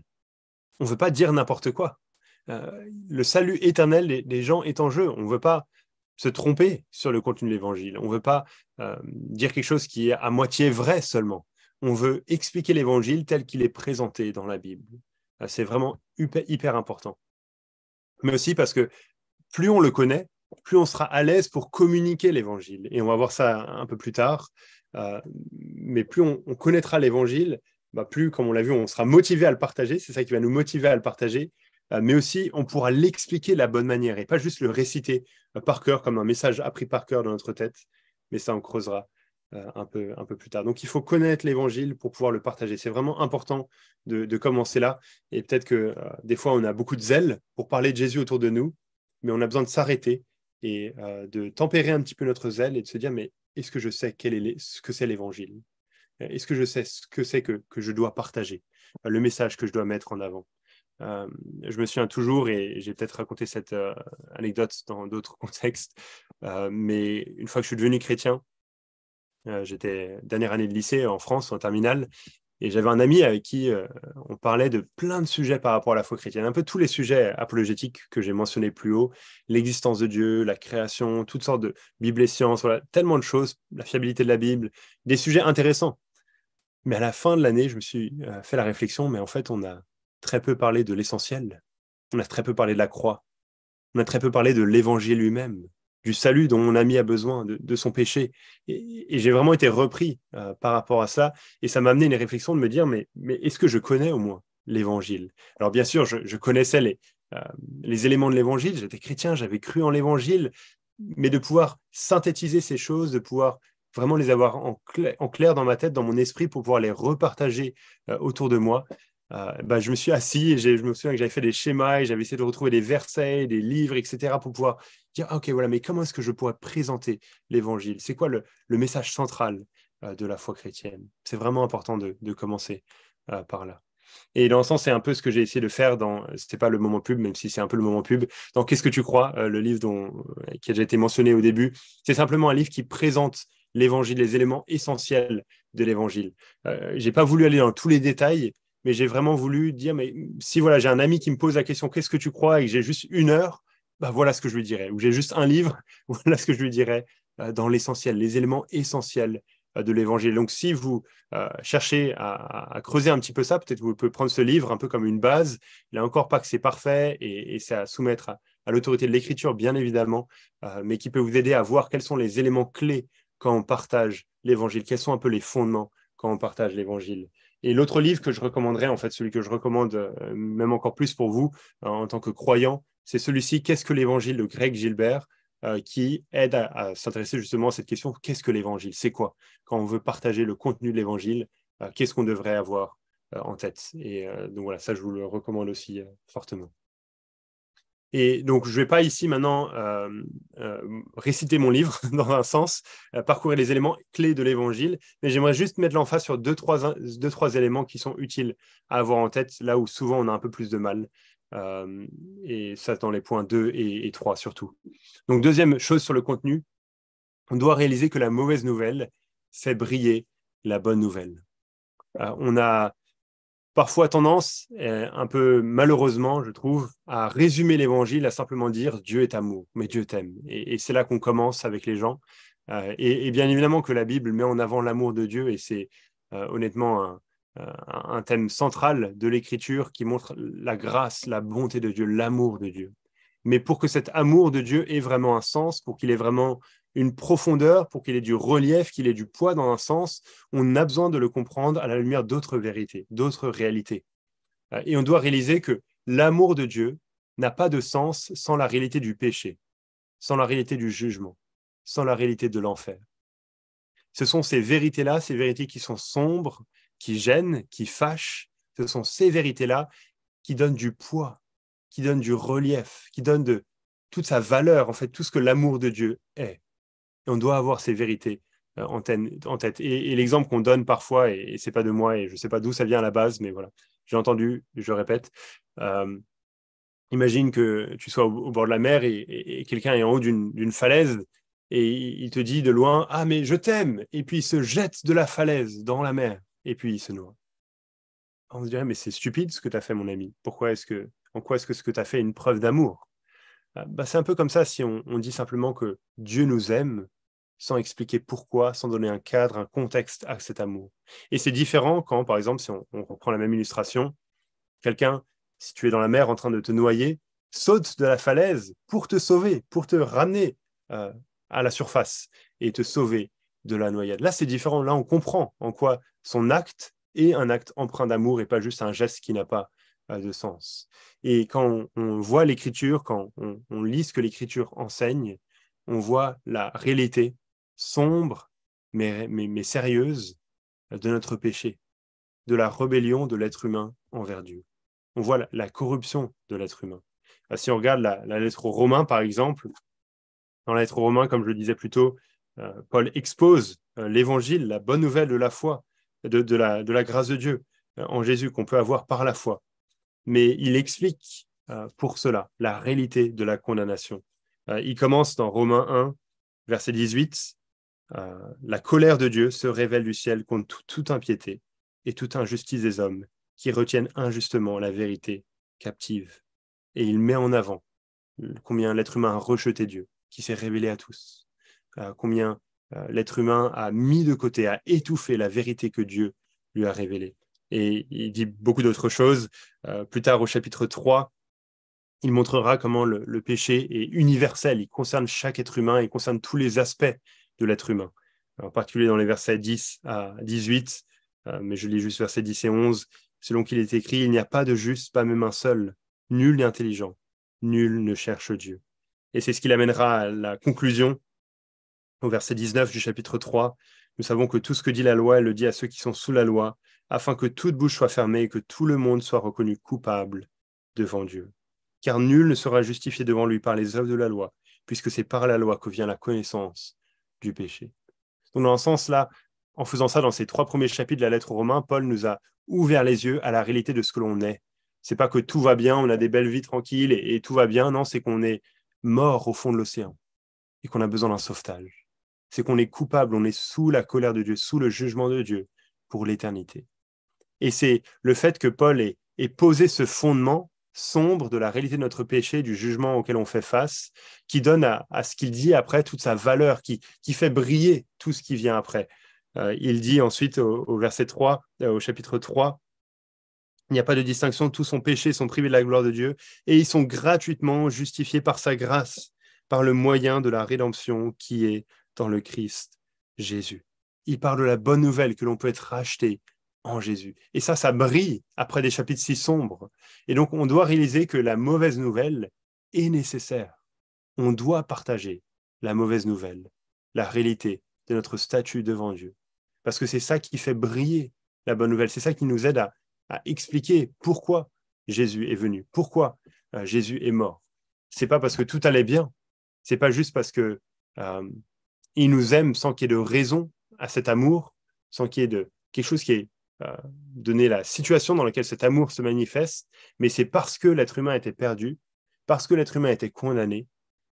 On ne veut pas dire n'importe quoi. Le salut éternel des gens est en jeu. On ne veut pas se tromper sur le contenu de l'Évangile. On ne veut pas dire quelque chose qui est à moitié vrai seulement. On veut expliquer l'Évangile tel qu'il est présenté dans la Bible. C'est vraiment hyper important. Mais aussi parce que plus on le connaît, plus on sera à l'aise pour communiquer l'Évangile. Et on va voir ça un peu plus tard. Mais plus on connaîtra l'Évangile, plus, comme on l'a vu, on sera motivé à le partager. C'est ça qui va nous motiver à le partager. Mais aussi, on pourra l'expliquer de la bonne manière et pas juste le réciter par cœur comme un message appris par cœur dans notre tête. Mais ça, on creusera un peu plus tard. Donc, il faut connaître l'Évangile pour pouvoir le partager. C'est vraiment important de commencer là. Et peut-être que des fois, on a beaucoup de zèle pour parler de Jésus autour de nous, mais on a besoin de s'arrêter et de tempérer un petit peu notre zèle et de se dire, mais est-ce que je sais ce que c'est l'Évangile? Est-ce que je sais ce que c'est que je dois partager, le message que je dois mettre en avant? Je me souviens toujours, et j'ai peut-être raconté cette anecdote dans d'autres contextes, mais une fois que je suis devenu chrétien, j'étais dernière année de lycée en France, en terminale, et j'avais un ami avec qui on parlait de plein de sujets par rapport à la foi chrétienne, un peu tous les sujets apologétiques que j'ai mentionnés plus haut, l'existence de Dieu, la création, toutes sortes de Bible et sciences, voilà, tellement de choses, la fiabilité de la Bible, des sujets intéressants. Mais à la fin de l'année, je me suis fait la réflexion, mais en fait, on a très peu parlé de l'essentiel, on a très peu parlé de la croix, on a très peu parlé de l'évangile lui-même, du salut dont mon ami a besoin, de son péché. Et j'ai vraiment été repris par rapport à ça. Et ça m'a amené une réflexion de me dire, mais est-ce que je connais au moins l'évangile? Alors bien sûr, je connaissais les éléments de l'évangile, j'étais chrétien, j'avais cru en l'évangile, mais de pouvoir synthétiser ces choses, de pouvoir vraiment les avoir en clair dans ma tête, dans mon esprit, pour pouvoir les repartager autour de moi. Je me suis assis et je me souviens que j'avais fait des schémas et j'avais essayé de retrouver des versets, des livres, etc. pour pouvoir dire, ok, voilà, mais comment est-ce que je pourrais présenter l'évangile? C'est quoi le message central de la foi chrétienne? C'est vraiment important de commencer par là. Et dans le sens, c'est un peu ce que j'ai essayé de faire c'était pas le moment pub, même si c'est un peu le moment pub, dans Qu'est-ce que tu crois, le livre qui a déjà été mentionné au début. C'est simplement un livre qui présente l'évangile, les éléments essentiels de l'évangile. J'ai pas voulu aller dans tous les détails, mais j'ai vraiment voulu dire, mais si voilà, j'ai un ami qui me pose la question, qu'est-ce que tu crois, et que j'ai juste 1 heure, voilà ce que je lui dirais. Ou j'ai juste un livre, voilà ce que je lui dirais dans l'essentiel, les éléments essentiels de l'évangile. Donc, si vous cherchez à creuser un petit peu ça, peut-être vous pouvez prendre ce livre un peu comme une base. Il n'est encore pas que c'est parfait et c'est à soumettre à l'autorité de l'écriture, bien évidemment, mais qui peut vous aider à voir quels sont les éléments clés quand on partage l'évangile, quels sont un peu les fondements quand on partage l'évangile. Et l'autre livre que je recommanderais, en fait, celui que je recommande même encore plus pour vous en tant que croyant, c'est celui-ci, Qu'est-ce que l'évangile de Greg Gilbert. qui aident à s'intéresser justement à cette question, qu'est-ce que l'évangile? C'est quoi? Quand on veut partager le contenu de l'évangile, qu'est-ce qu'on devrait avoir en tête? Et donc voilà, ça je vous le recommande aussi fortement. Et donc, je ne vais pas ici maintenant réciter mon livre dans un sens, parcourir les éléments clés de l'évangile, mais j'aimerais juste mettre l'emphase sur deux, trois éléments qui sont utiles à avoir en tête, là où souvent on a un peu plus de mal. Et ça dans les points 2 et 3 surtout. Donc, deuxième chose sur le contenu, on doit réaliser que la mauvaise nouvelle fait briller la bonne nouvelle. On a parfois tendance, un peu malheureusement, je trouve, à résumer l'évangile, à simplement dire Dieu est amour, mais Dieu t'aime. Et c'est là qu'on commence avec les gens. Et bien évidemment que la Bible met en avant l'amour de Dieu, et c'est honnêtement un thème central de l'Écriture qui montre la grâce, la bonté de Dieu, l'amour de Dieu. Mais pour que cet amour de Dieu ait vraiment un sens, pour qu'il ait vraiment une profondeur, pour qu'il ait du relief, qu'il ait du poids dans un sens, on a besoin de le comprendre à la lumière d'autres vérités, d'autres réalités. Et on doit réaliser que l'amour de Dieu n'a pas de sens sans la réalité du péché, sans la réalité du jugement, sans la réalité de l'enfer. Ce sont ces vérités-là, ces vérités qui sont sombres, qui gênent, qui fâchent, ce sont ces vérités-là qui donnent du poids, qui donnent du relief, qui donnent de toute sa valeur, en fait, tout ce que l'amour de Dieu est. Et on doit avoir ces vérités en tête. Et l'exemple qu'on donne parfois, et ce n'est pas de moi, et je ne sais pas d'où ça vient à la base, mais voilà, j'ai entendu, je répète, imagine que tu sois au bord de la mer et quelqu'un est en haut d'une falaise et il te dit de loin « Ah, mais je t'aime !» Et puis il se jette de la falaise dans la mer et puis il se noie. On se dirait « Mais c'est stupide ce que tu as fait, mon ami. En quoi est-ce que ce que tu as fait est une preuve d'amour ?» C'est un peu comme ça si on dit simplement que Dieu nous aime sans expliquer pourquoi, sans donner un cadre, un contexte à cet amour. Et c'est différent quand, par exemple, si on reprend la même illustration, quelqu'un, si tu es dans la mer en train de te noyer, saute de la falaise pour te sauver, pour te ramener à la surface et te sauver de la noyade. Là, c'est différent. Là, on comprend en quoi son acte est un acte empreint d'amour et pas juste un geste qui n'a pas de sens. Et quand on voit l'Écriture, quand on lit ce que l'Écriture enseigne, on voit la réalité sombre, mais sérieuse de notre péché, de la rébellion de l'être humain envers Dieu. On voit la corruption de l'être humain. Si on regarde la lettre aux Romains, par exemple, dans la lettre aux Romains, comme je le disais plus tôt, Paul expose l'évangile, la bonne nouvelle de la foi, de la grâce de Dieu en Jésus qu'on peut avoir par la foi. Mais il explique pour cela la réalité de la condamnation. Il commence dans Romains 1, verset 18, la colère de Dieu se révèle du ciel contre toute impiété et toute injustice des hommes qui retiennent injustement la vérité captive. Et il met en avant combien l'être humain a rejeté Dieu, qui s'est révélé à tous, combien l'être humain a mis de côté, a étouffé la vérité que Dieu lui a révélée. Et il dit beaucoup d'autres choses. Plus tard, au chapitre 3, il montrera comment le péché est universel. Il concerne chaque être humain, il concerne tous les aspects de l'être humain. En particulier dans les versets 10 à 18, mais je lis juste versets 10 et 11, selon qu'il est écrit, « Il n'y a pas de juste, pas même un seul. Nul n'est intelligent. Nul ne cherche Dieu. » Et c'est ce qui l'amènera à la conclusion. Au verset 19 du chapitre 3, nous savons que tout ce que dit la loi, elle le dit à ceux qui sont sous la loi, afin que toute bouche soit fermée et que tout le monde soit reconnu coupable devant Dieu. Car nul ne sera justifié devant lui par les œuvres de la loi, puisque c'est par la loi que vient la connaissance du péché. Donc dans un sens-là, en faisant ça dans ces 3 premiers chapitres de la lettre aux Romains, Paul nous a ouvert les yeux à la réalité de ce que l'on est. C'est pas que tout va bien, on a des belles vies tranquilles et tout va bien, non, c'est qu'on est mort au fond de l'océan et qu'on a besoin d'un sauvetage. C'est qu'on est coupable, on est sous la colère de Dieu, sous le jugement de Dieu pour l'éternité. Et c'est le fait que Paul ait posé ce fondement sombre de la réalité de notre péché, du jugement auquel on fait face, qui donne à ce qu'il dit après toute sa valeur, qui fait briller tout ce qui vient après. Il dit ensuite au verset 3, au chapitre 3, il n'y a pas de distinction, tous sont péchés, sont privés de la gloire de Dieu, et ils sont gratuitement justifiés par sa grâce, par le moyen de la rédemption qui est dans le Christ Jésus. Il parle de la bonne nouvelle que l'on peut être racheté en Jésus. Et ça brille après des chapitres si sombres. Et donc, on doit réaliser que la mauvaise nouvelle est nécessaire. On doit partager la mauvaise nouvelle, la réalité de notre statut devant Dieu. Parce que c'est ça qui fait briller la bonne nouvelle. C'est ça qui nous aide à expliquer pourquoi Jésus est venu, pourquoi Jésus est mort. C'est pas parce que tout allait bien, c'est pas juste parce que il nous aime sans qu'il y ait de raison à cet amour, sans qu'il y ait de quelque chose qui est donné la situation dans laquelle cet amour se manifeste, mais c'est parce que l'être humain était perdu, parce que l'être humain était condamné,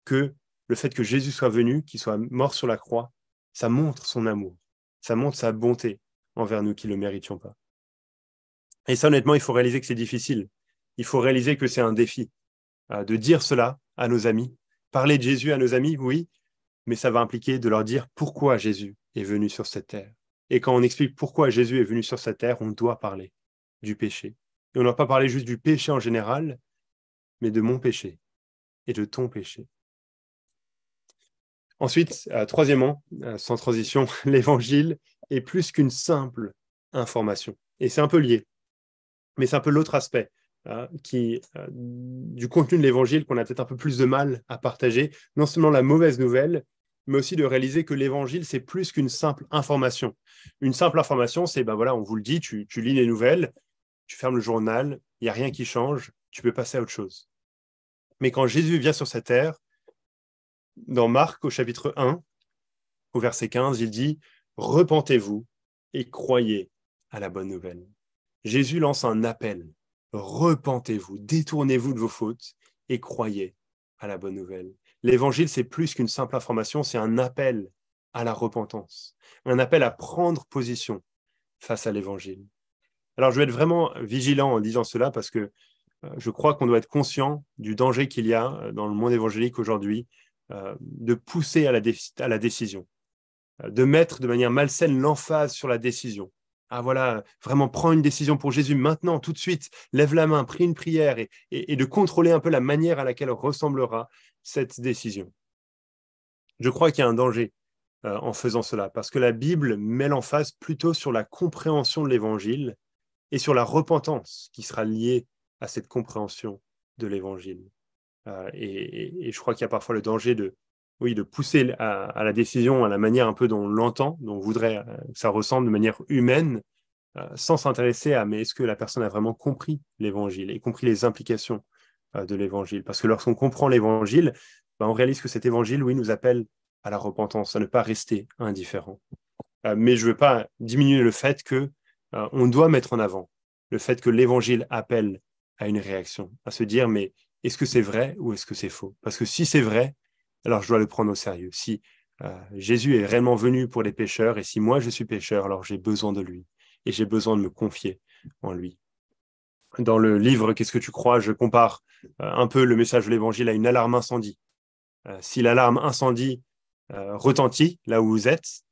que le fait que Jésus soit venu, qu'il soit mort sur la croix, ça montre son amour, ça montre sa bonté envers nous qui ne le méritions pas. Et ça, honnêtement, il faut réaliser que c'est difficile. Il faut réaliser que c'est un défi de dire cela à nos amis. Parler de Jésus à nos amis, oui, mais ça va impliquer de leur dire pourquoi Jésus est venu sur cette terre. Et quand on explique pourquoi Jésus est venu sur cette terre, on doit parler du péché. Et on ne doit pas parler juste du péché en général, mais de mon péché et de ton péché. Ensuite, troisièmement, sans transition, l'évangile est plus qu'une simple information. Et c'est un peu lié, mais c'est un peu l'autre aspect du contenu de l'évangile qu'on a peut-être un peu plus de mal à partager. Non seulement la mauvaise nouvelle, mais aussi de réaliser que l'évangile, c'est plus qu'une simple information. Une simple information, c'est, ben voilà, on vous le dit, tu lis les nouvelles, tu fermes le journal, il n'y a rien qui change, tu peux passer à autre chose. Mais quand Jésus vient sur cette terre, dans Marc, au chapitre 1, au verset 15, il dit « Repentez-vous et croyez à la bonne nouvelle ». Jésus lance un appel. Repentez-vous, détournez-vous de vos fautes et croyez à la bonne nouvelle. L'évangile, c'est plus qu'une simple information, c'est un appel à la repentance, un appel à prendre position face à l'évangile. Alors, je vais être vraiment vigilant en disant cela parce que je crois qu'on doit être conscient du danger qu'il y a dans le monde évangélique aujourd'hui de pousser à la décision, de mettre de manière malsaine l'emphase sur la décision. Ah voilà, vraiment prends une décision pour Jésus maintenant, tout de suite, lève la main, prie une prière et de contrôler un peu la manière à laquelle ressemblera cette décision. Je crois qu'il y a un danger en faisant cela, parce que la Bible met l'emphase plutôt sur la compréhension de l'Évangile et sur la repentance qui sera liée à cette compréhension de l'Évangile. Et je crois qu'il y a parfois le danger de pousser à la décision à la manière un peu dont on l'entend, dont on voudrait que ça ressemble de manière humaine, sans s'intéresser à mais est-ce que la personne a vraiment compris l'Évangile et compris les implications de l'Évangile. Parce que lorsqu'on comprend l'Évangile, on réalise que cet Évangile, oui, nous appelle à la repentance, à ne pas rester indifférent. Mais je ne veux pas diminuer le fait qu'on doit mettre en avant le fait que l'Évangile appelle à une réaction, à se dire mais est-ce que c'est vrai ou est-ce que c'est faux? Parce que si c'est vrai, alors je dois le prendre au sérieux. Si Jésus est réellement venu pour les pécheurs et si moi je suis pécheur, alors j'ai besoin de lui et j'ai besoin de me confier en lui. Dans le livre « Qu'est-ce que tu crois ?» je compare un peu le message de l'Évangile à une alarme incendie. Si l'alarme incendie retentit là où vous êtes,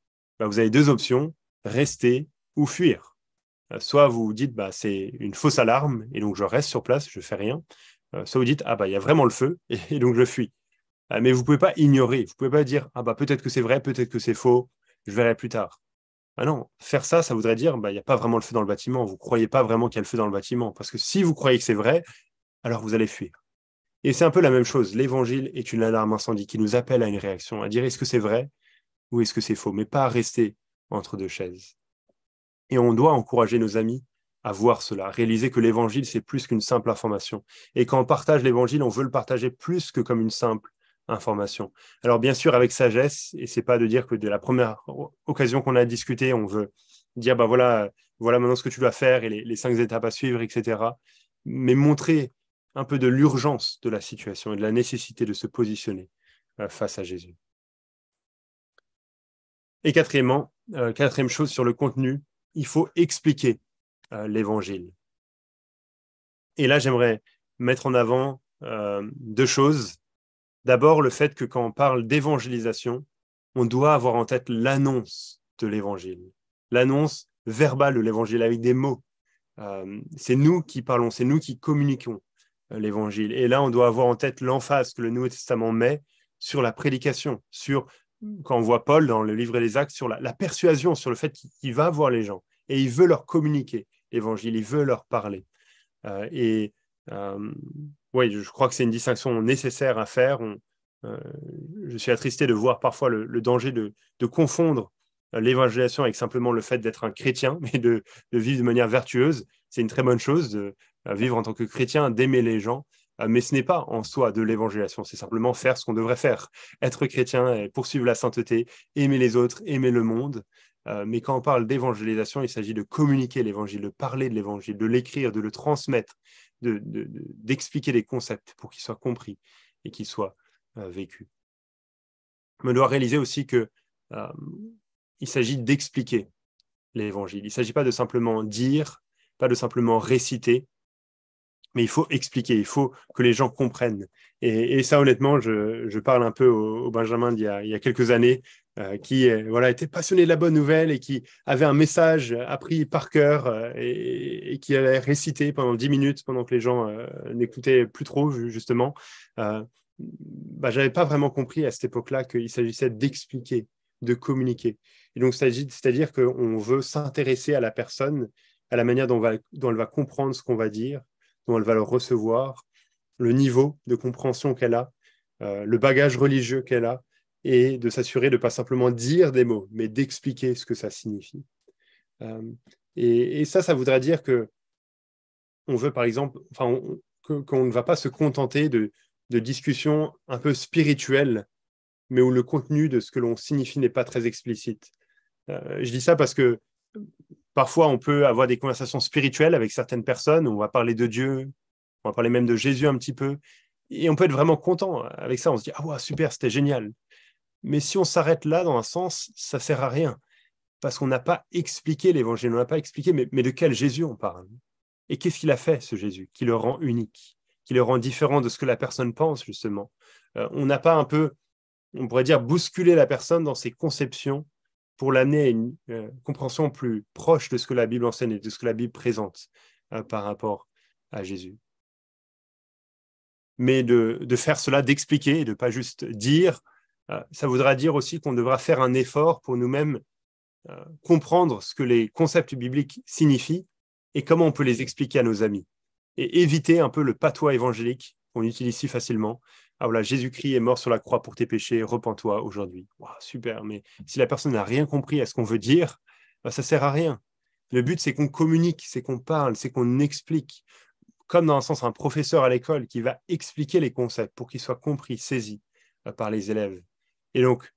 vous avez deux options, rester ou fuir. Soit vous vous dites c'est une fausse alarme et donc je reste sur place, je ne fais rien. Soit vous dites il y a vraiment le feu et donc je fuis. Mais vous ne pouvez pas ignorer, vous ne pouvez pas dire peut-être que c'est vrai, peut-être que c'est faux, je verrai plus tard. Non, faire ça, ça voudrait dire il n'y a pas vraiment le feu dans le bâtiment, vous ne croyez pas vraiment qu'il y a le feu dans le bâtiment, parce que si vous croyez que c'est vrai, alors vous allez fuir. Et c'est un peu la même chose, l'évangile est une alarme incendie qui nous appelle à une réaction, à dire est-ce que c'est vrai ou est-ce que c'est faux, mais pas à rester entre deux chaises. Et on doit encourager nos amis à voir cela, à réaliser que l'évangile, c'est plus qu'une simple information. Et quand on partage l'évangile, on veut le partager plus que comme une simple information. Alors bien sûr, avec sagesse, et c'est pas de dire que de la première occasion qu'on a discuté, on veut dire, voilà maintenant ce que tu dois faire et les 5 étapes à suivre, etc. Mais montrer un peu de l'urgence de la situation et de la nécessité de se positionner face à Jésus. Et quatrième chose sur le contenu, il faut expliquer l'évangile. Et là, j'aimerais mettre en avant 2 choses. D'abord, le fait que quand on parle d'évangélisation, on doit avoir en tête l'annonce de l'évangile, l'annonce verbale de l'évangile avec des mots. C'est nous qui parlons, c'est nous qui communiquons l'évangile. Et là, on doit avoir en tête l'emphase que le Nouveau Testament met sur la prédication, sur, quand on voit Paul dans le livre des Actes, sur la persuasion, sur le fait qu'il va voir les gens et il veut leur communiquer l'évangile, il veut leur parler. Oui, je crois que c'est une distinction nécessaire à faire. Je suis attristé de voir parfois le danger de confondre l'évangélisation avec simplement le fait d'être un chrétien, mais de vivre de manière vertueuse. C'est une très bonne chose de vivre en tant que chrétien, d'aimer les gens, mais ce n'est pas en soi de l'évangélisation, c'est simplement faire ce qu'on devrait faire. Être chrétien, poursuivre la sainteté, aimer les autres, aimer le monde. Mais quand on parle d'évangélisation, il s'agit de communiquer l'évangile, de parler de l'évangile, de l'écrire, de le transmettre, d'expliquer les concepts pour qu'ils soient compris et qu'ils soient vécus. On doit réaliser aussi que il s'agit d'expliquer l'évangile. Il ne s'agit pas de simplement dire, pas de simplement réciter, mais il faut expliquer, il faut que les gens comprennent. Et ça, honnêtement, je parle un peu au Benjamin d'il y a quelques années, qui était passionné de la bonne nouvelle et qui avait un message appris par cœur et qui allait réciter pendant 10 minutes pendant que les gens n'écoutaient plus trop, justement. Je n'avais pas vraiment compris à cette époque-là qu'il s'agissait d'expliquer, de communiquer. Et donc, c'est-à-dire qu'on veut s'intéresser à la personne, à la manière dont elle va comprendre ce qu'on va dire, dont elle va le recevoir, le niveau de compréhension qu'elle a, le bagage religieux qu'elle a, et de s'assurer de ne pas simplement dire des mots, mais d'expliquer ce que ça signifie. Et ça voudrait dire que on veut, par exemple, qu'on ne va pas se contenter de discussions un peu spirituelles, mais où le contenu de ce que l'on signifie n'est pas très explicite. Je dis ça parce que parfois, on peut avoir des conversations spirituelles avec certaines personnes, on va parler de Dieu, on va parler même de Jésus un petit peu, et on peut être vraiment content avec ça. On se dit « Ah ouais, super, c'était génial ». Mais si on s'arrête là, dans un sens, ça ne sert à rien, parce qu'on n'a pas expliqué l'évangile, on n'a pas expliqué mais de quel Jésus on parle. Et qu'est-ce qu'il a fait, ce Jésus, qui le rend unique, qui le rend différent de ce que la personne pense, justement. On n'a pas un peu, on pourrait dire, bousculé la personne dans ses conceptions pour l'amener à une compréhension plus proche de ce que la Bible enseigne et de ce que la Bible présente par rapport à Jésus. Mais de faire cela, d'expliquer, et de ne pas juste dire, ça voudra dire aussi qu'on devra faire un effort pour nous-mêmes comprendre ce que les concepts bibliques signifient et comment on peut les expliquer à nos amis. Et éviter un peu le patois évangélique qu'on utilise si facilement. Ah voilà, Jésus-Christ est mort sur la croix pour tes péchés, repens-toi aujourd'hui. Wow, super, mais si la personne n'a rien compris à ce qu'on veut dire, ça ne sert à rien. Le but, c'est qu'on communique, c'est qu'on parle, c'est qu'on explique. Comme dans un sens, un professeur à l'école qui va expliquer les concepts pour qu'ils soient compris, saisis par les élèves. Et donc,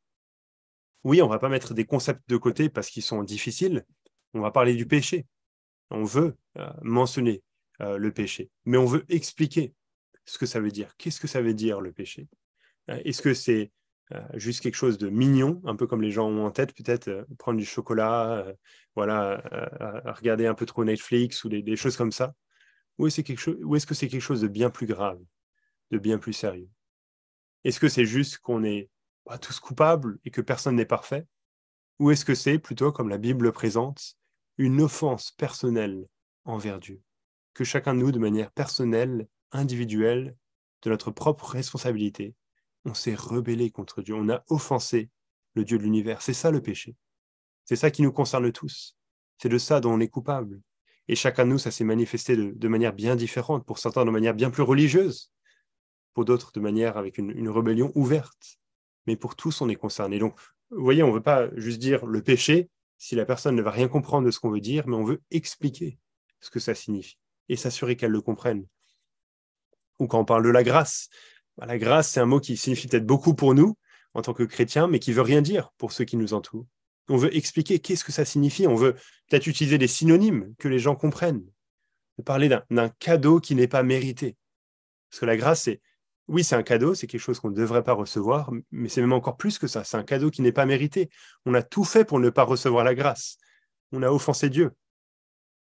oui, on ne va pas mettre des concepts de côté parce qu'ils sont difficiles. On va parler du péché. On veut mentionner le péché, mais on veut expliquer ce que ça veut dire. Qu'est-ce que ça veut dire, le péché? Est-ce que c'est juste quelque chose de mignon, un peu comme les gens ont en tête, peut-être prendre du chocolat, regarder un peu trop Netflix ou des choses comme ça? Ou est-ce que c'est quelque chose de bien plus grave, de bien plus sérieux? Est-ce que c'est juste qu'on est pas tous coupables et que personne n'est parfait? Ou est-ce que c'est plutôt, comme la Bible le présente, une offense personnelle envers Dieu? Que chacun de nous, de manière personnelle, individuelle, de notre propre responsabilité, on s'est rebellé contre Dieu, on a offensé le Dieu de l'univers. C'est ça le péché. C'est ça qui nous concerne tous. C'est de ça dont on est coupable. Et chacun de nous, ça s'est manifesté de manière bien différente, pour certains de manière bien plus religieuse, pour d'autres de manière avec une rébellion ouverte. Mais pour tous, on est concerné. Donc, vous voyez, on ne veut pas juste dire le péché si la personne ne va rien comprendre de ce qu'on veut dire, mais on veut expliquer ce que ça signifie et s'assurer qu'elle le comprenne. Ou quand on parle de la grâce, la grâce, c'est un mot qui signifie peut-être beaucoup pour nous en tant que chrétiens, mais qui ne veut rien dire pour ceux qui nous entourent. On veut expliquer qu'est-ce que ça signifie. On veut peut-être utiliser des synonymes que les gens comprennent. De parler d'un cadeau qui n'est pas mérité. Parce que la grâce, oui, c'est un cadeau, c'est quelque chose qu'on ne devrait pas recevoir, mais c'est même encore plus que ça. C'est un cadeau qui n'est pas mérité. On a tout fait pour ne pas recevoir la grâce. On a offensé Dieu.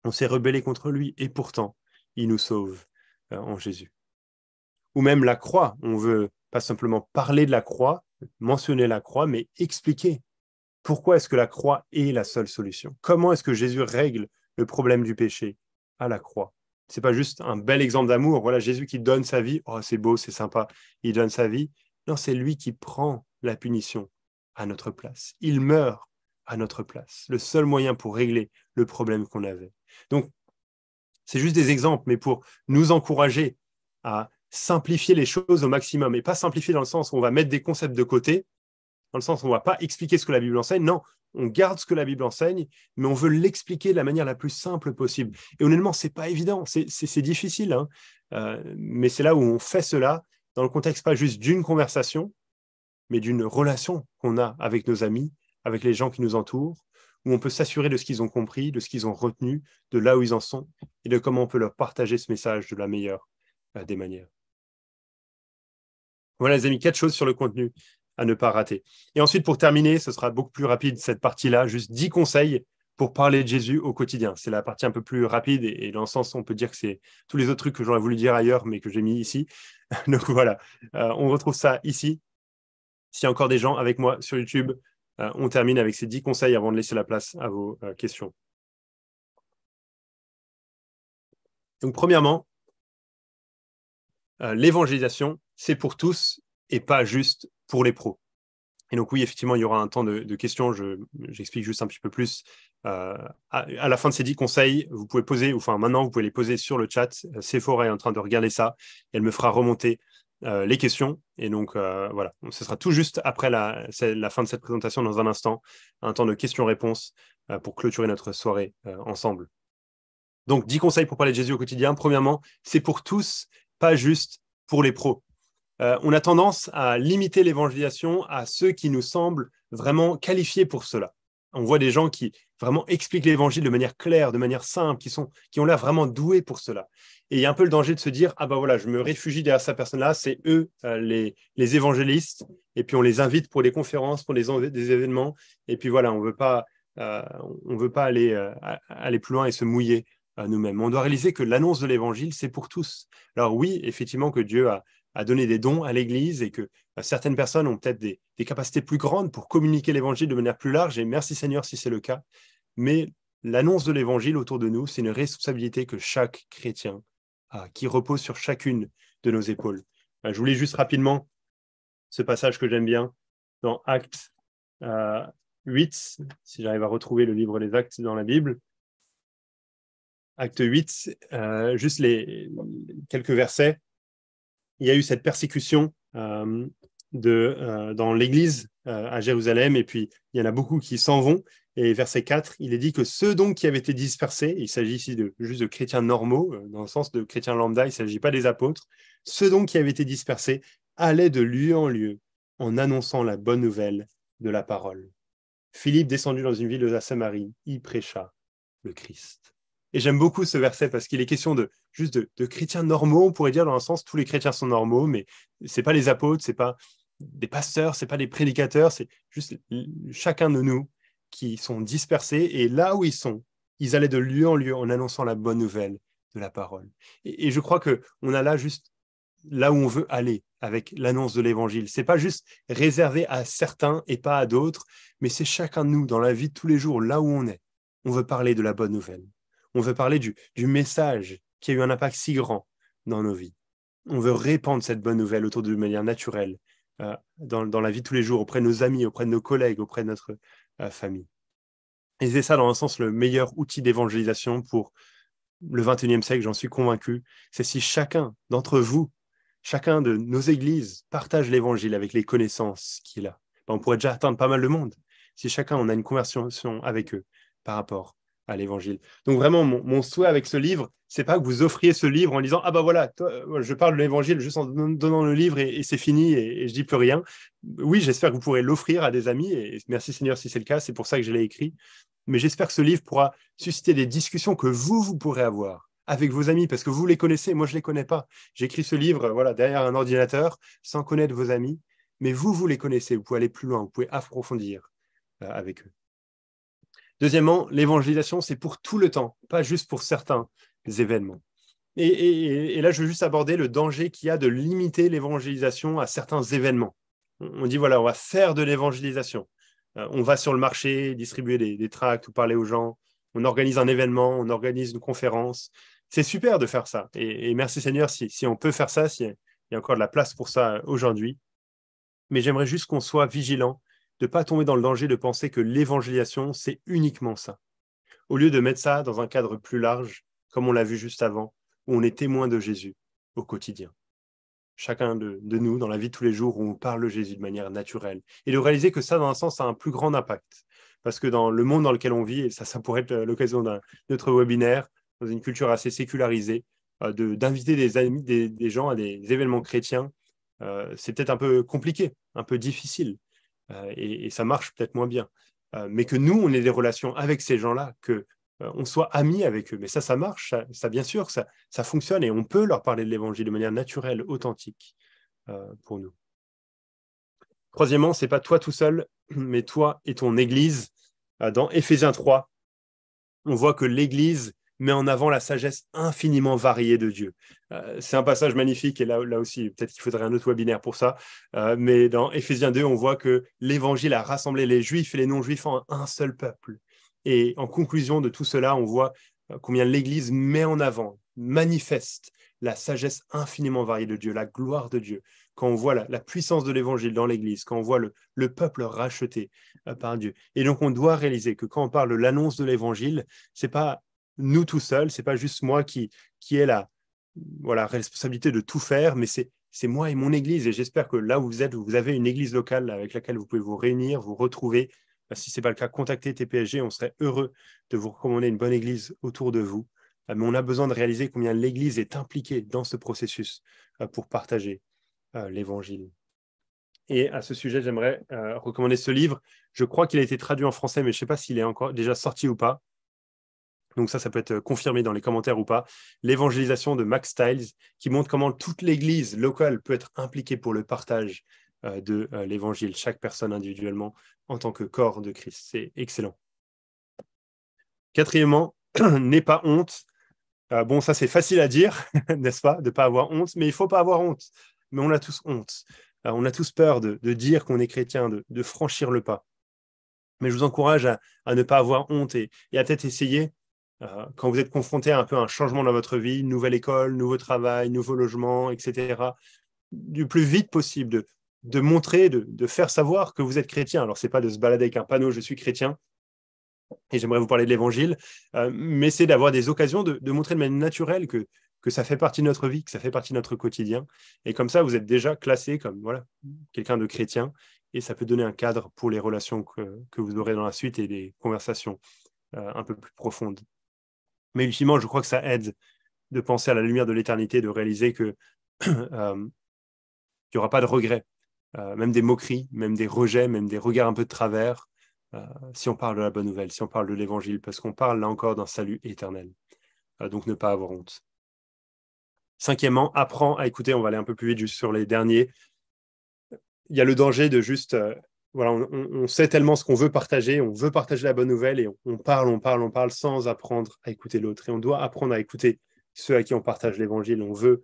On s'est rebellé contre lui, et pourtant, il nous sauve en Jésus. Ou même la croix. On veut pas simplement parler de la croix, mentionner la croix, mais expliquer pourquoi est-ce que la croix est la seule solution. Comment est-ce que Jésus règle le problème du péché à la croix? C'est pas juste un bel exemple d'amour. Voilà, Jésus qui donne sa vie. Oh, c'est beau, c'est sympa. Il donne sa vie. Non, c'est lui qui prend la punition à notre place. Il meurt à notre place. Le seul moyen pour régler le problème qu'on avait. Donc, c'est juste des exemples, mais pour nous encourager à simplifier les choses au maximum, et pas simplifier dans le sens où on va mettre des concepts de côté, dans le sens où on ne va pas expliquer ce que la Bible enseigne. Non, on garde ce que la Bible enseigne, mais on veut l'expliquer de la manière la plus simple possible. Et honnêtement, ce n'est pas évident, c'est difficile, hein. Mais c'est là où on fait cela, dans le contexte pas juste d'une conversation, mais d'une relation qu'on a avec nos amis, avec les gens qui nous entourent, où on peut s'assurer de ce qu'ils ont compris, de ce qu'ils ont retenu, de là où ils en sont, et de comment on peut leur partager ce message de la meilleure des manières. Voilà les amis, 4 choses sur le contenu à ne pas rater. Et ensuite, pour terminer, ce sera beaucoup plus rapide cette partie-là, juste 10 conseils pour parler de Jésus au quotidien. C'est la partie un peu plus rapide et dans le sens où on peut dire que c'est tous les autres trucs que j'aurais voulu dire ailleurs, mais que j'ai mis ici. Donc voilà, on retrouve ça ici. S'il y a encore des gens avec moi sur YouTube, on termine avec ces 10 conseils avant de laisser la place à vos questions. Donc premièrement, l'évangélisation, c'est pour tous et pas juste pour les pros. Et donc oui, effectivement, il y aura un temps de questions. J'explique juste un petit peu plus. À la fin de ces 10 conseils, vous pouvez poser, enfin maintenant, vous pouvez les poser sur le chat. Sephora est en train de regarder ça. Elle me fera remonter les questions. Et donc, voilà, ce sera tout juste après la fin de cette présentation dans un instant, un temps de questions-réponses pour clôturer notre soirée ensemble. Donc, 10 conseils pour parler de Jésus au quotidien. Premièrement, c'est pour tous, pas juste pour les pros. On a tendance à limiter l'évangélisation à ceux qui nous semblent vraiment qualifiés pour cela. On voit des gens qui vraiment expliquent l'évangile de manière claire, de manière simple, qui ont l'air vraiment doués pour cela. Et il y a un peu le danger de se dire, ah ben voilà, je me réfugie derrière cette personne-là, c'est eux les évangélistes, et puis on les invite pour des conférences, pour des événements, et puis voilà, on veut pas aller plus loin et se mouiller nous-mêmes. On doit réaliser que l'annonce de l'évangile, c'est pour tous. Alors oui, effectivement que Dieu a donné des dons à l'Église et que certaines personnes ont peut-être des capacités plus grandes pour communiquer l'Évangile de manière plus large, et merci Seigneur si c'est le cas. Mais l'annonce de l'Évangile autour de nous, c'est une responsabilité que chaque chrétien a, qui repose sur chacune de nos épaules. Je voulais juste rapidement ce passage que j'aime bien dans Actes 8, si j'arrive à retrouver le livre des Actes dans la Bible. Acte 8, juste quelques versets. Il y a eu cette persécution dans l'Église à Jérusalem, et puis il y en a beaucoup qui s'en vont. Et verset 4, il est dit que ceux donc qui avaient été dispersés, il s'agit ici juste de chrétiens normaux, dans le sens de chrétiens lambda, il ne s'agit pas des apôtres, ceux donc qui avaient été dispersés allaient de lieu en lieu en annonçant la bonne nouvelle de la parole. Philippe, descendu dans une ville de la Samarie, y prêcha le Christ. Et j'aime beaucoup ce verset parce qu'il est question de chrétiens normaux, on pourrait dire dans un sens, tous les chrétiens sont normaux, mais c'est pas les apôtres, c'est pas des pasteurs, c'est pas des prédicateurs, c'est juste chacun de nous qui sont dispersés, et là où ils sont, ils allaient de lieu en lieu en annonçant la bonne nouvelle de la parole. Et je crois qu'on a là juste là où on veut aller avec l'annonce de l'évangile. C'est pas juste réservé à certains et pas à d'autres, mais c'est chacun de nous dans la vie de tous les jours, là où on est. On veut parler de la bonne nouvelle. On veut parler du message qui a eu un impact si grand dans nos vies. On veut répandre cette bonne nouvelle autour de manière naturelle dans la vie de tous les jours, auprès de nos amis, auprès de nos collègues, auprès de notre famille. Et c'est ça, dans un sens, le meilleur outil d'évangélisation pour le 21e siècle, j'en suis convaincu. C'est si chacun d'entre vous, chacun de nos églises partage l'évangile avec les connaissances qu'il a. On pourrait déjà atteindre pas mal de monde si chacun on a une conversation avec eux par rapport à l'évangile. Donc vraiment, mon souhait avec ce livre, c'est pas que vous offriez ce livre en disant « Ah bah voilà, toi, je parle de l'évangile juste en donnant le livre et c'est fini et je dis plus rien ». Oui, j'espère que vous pourrez l'offrir à des amis, et merci Seigneur si c'est le cas, c'est pour ça que je l'ai écrit. Mais j'espère que ce livre pourra susciter des discussions que vous pourrez avoir avec vos amis, parce que vous les connaissez, moi je les connais pas. J'écris ce livre voilà, derrière un ordinateur, sans connaître vos amis, mais vous les connaissez, vous pouvez aller plus loin, vous pouvez approfondir avec eux. Deuxièmement, l'évangélisation, c'est pour tout le temps, pas juste pour certains événements. Et là, je veux juste aborder le danger qu'il y a de limiter l'évangélisation à certains événements. On dit, voilà, on va faire de l'évangélisation. On va sur le marché, distribuer des tracts ou parler aux gens. On organise un événement, on organise une conférence. C'est super de faire ça. Et merci Seigneur si on peut faire ça, s'il y a encore de la place pour ça aujourd'hui. Mais j'aimerais juste qu'on soit vigilant de ne pas tomber dans le danger de penser que l'évangélisation, c'est uniquement ça. Au lieu de mettre ça dans un cadre plus large, comme on l'a vu juste avant, où on est témoin de Jésus au quotidien. chacun de nous, dans la vie de tous les jours, où on parle de Jésus de manière naturelle. Et de réaliser que ça, dans un sens, a un plus grand impact. Parce que dans le monde dans lequel on vit, et ça pourrait être l'occasion d'un autre webinaire, dans une culture assez sécularisée, d'inviter des amis, des gens à des événements chrétiens, c'est peut-être un peu compliqué, un peu difficile, et ça marche peut-être moins bien. Mais que nous, on ait des relations avec ces gens-là, que on soit amis avec eux. Mais ça marche, ça bien sûr, ça fonctionne et on peut leur parler de l'évangile de manière naturelle, authentique pour nous. Troisièmement, ce n'est pas toi tout seul, mais toi et ton Église. Dans Éphésiens 3, on voit que l'Église met en avant la sagesse infiniment variée de Dieu. C'est un passage magnifique, et là aussi, peut-être qu'il faudrait un autre webinaire pour ça, mais dans Éphésiens 2, on voit que l'Évangile a rassemblé les Juifs et les non-Juifs en un seul peuple. Et en conclusion de tout cela, on voit combien l'Église met en avant, manifeste la sagesse infiniment variée de Dieu, la gloire de Dieu. Quand on voit la puissance de l'Évangile dans l'Église, quand on voit le peuple racheté par Dieu. Et donc, on doit réaliser que quand on parle de l'annonce de l'Évangile, ce n'est pas nous tout seuls, ce n'est pas juste moi qui ai la responsabilité de tout faire, mais c'est moi et mon Église. Et j'espère que là où vous êtes, vous avez une Église locale avec laquelle vous pouvez vous réunir, vous retrouver. Si ce n'est pas le cas, contactez TPSG. On serait heureux de vous recommander une bonne Église autour de vous. Mais on a besoin de réaliser combien l'Église est impliquée dans ce processus pour partager l'Évangile. Et à ce sujet, j'aimerais recommander ce livre. Je crois qu'il a été traduit en français, mais je ne sais pas s'il est encore déjà sorti ou pas. Donc ça peut être confirmé dans les commentaires ou pas. L'évangélisation de Max Stiles, qui montre comment toute l'Église locale peut être impliquée pour le partage de l'Évangile, chaque personne individuellement en tant que corps de Christ. C'est excellent. Quatrièmement, n'aie pas honte. Bon, ça c'est facile à dire, n'est-ce pas, de ne pas avoir honte, mais il ne faut pas avoir honte. Mais on a tous honte. On a tous peur de dire qu'on est chrétien, de franchir le pas. Mais je vous encourage à ne pas avoir honte et à peut-être essayer, quand vous êtes confronté à un peu un changement dans votre vie, une nouvelle école, nouveau travail, nouveau logement, etc., du plus vite possible, de montrer, de faire savoir que vous êtes chrétien. Alors, ce n'est pas de se balader avec un panneau « Je suis chrétien » et j'aimerais vous parler de l'Évangile, mais c'est d'avoir des occasions de montrer de manière naturelle que ça fait partie de notre vie, que ça fait partie de notre quotidien. Et comme ça, vous êtes déjà classé comme quelqu'un de chrétien et ça peut donner un cadre pour les relations que vous aurez dans la suite et des conversations un peu plus profondes. Mais ultimement, je crois que ça aide de penser à la lumière de l'éternité, de réaliser que il n'y aura pas de regrets, même des moqueries, même des rejets, même des regards un peu de travers, si on parle de la bonne nouvelle, si on parle de l'Évangile, parce qu'on parle là encore d'un salut éternel. Donc ne pas avoir honte. Cinquièmement, apprends à écouter. On va aller un peu plus vite juste sur les derniers. Il y a le danger de juste... on sait tellement ce qu'on veut partager, on veut partager la bonne nouvelle et on parle sans apprendre à écouter l'autre. Et on doit apprendre à écouter ceux à qui on partage l'Évangile. On veut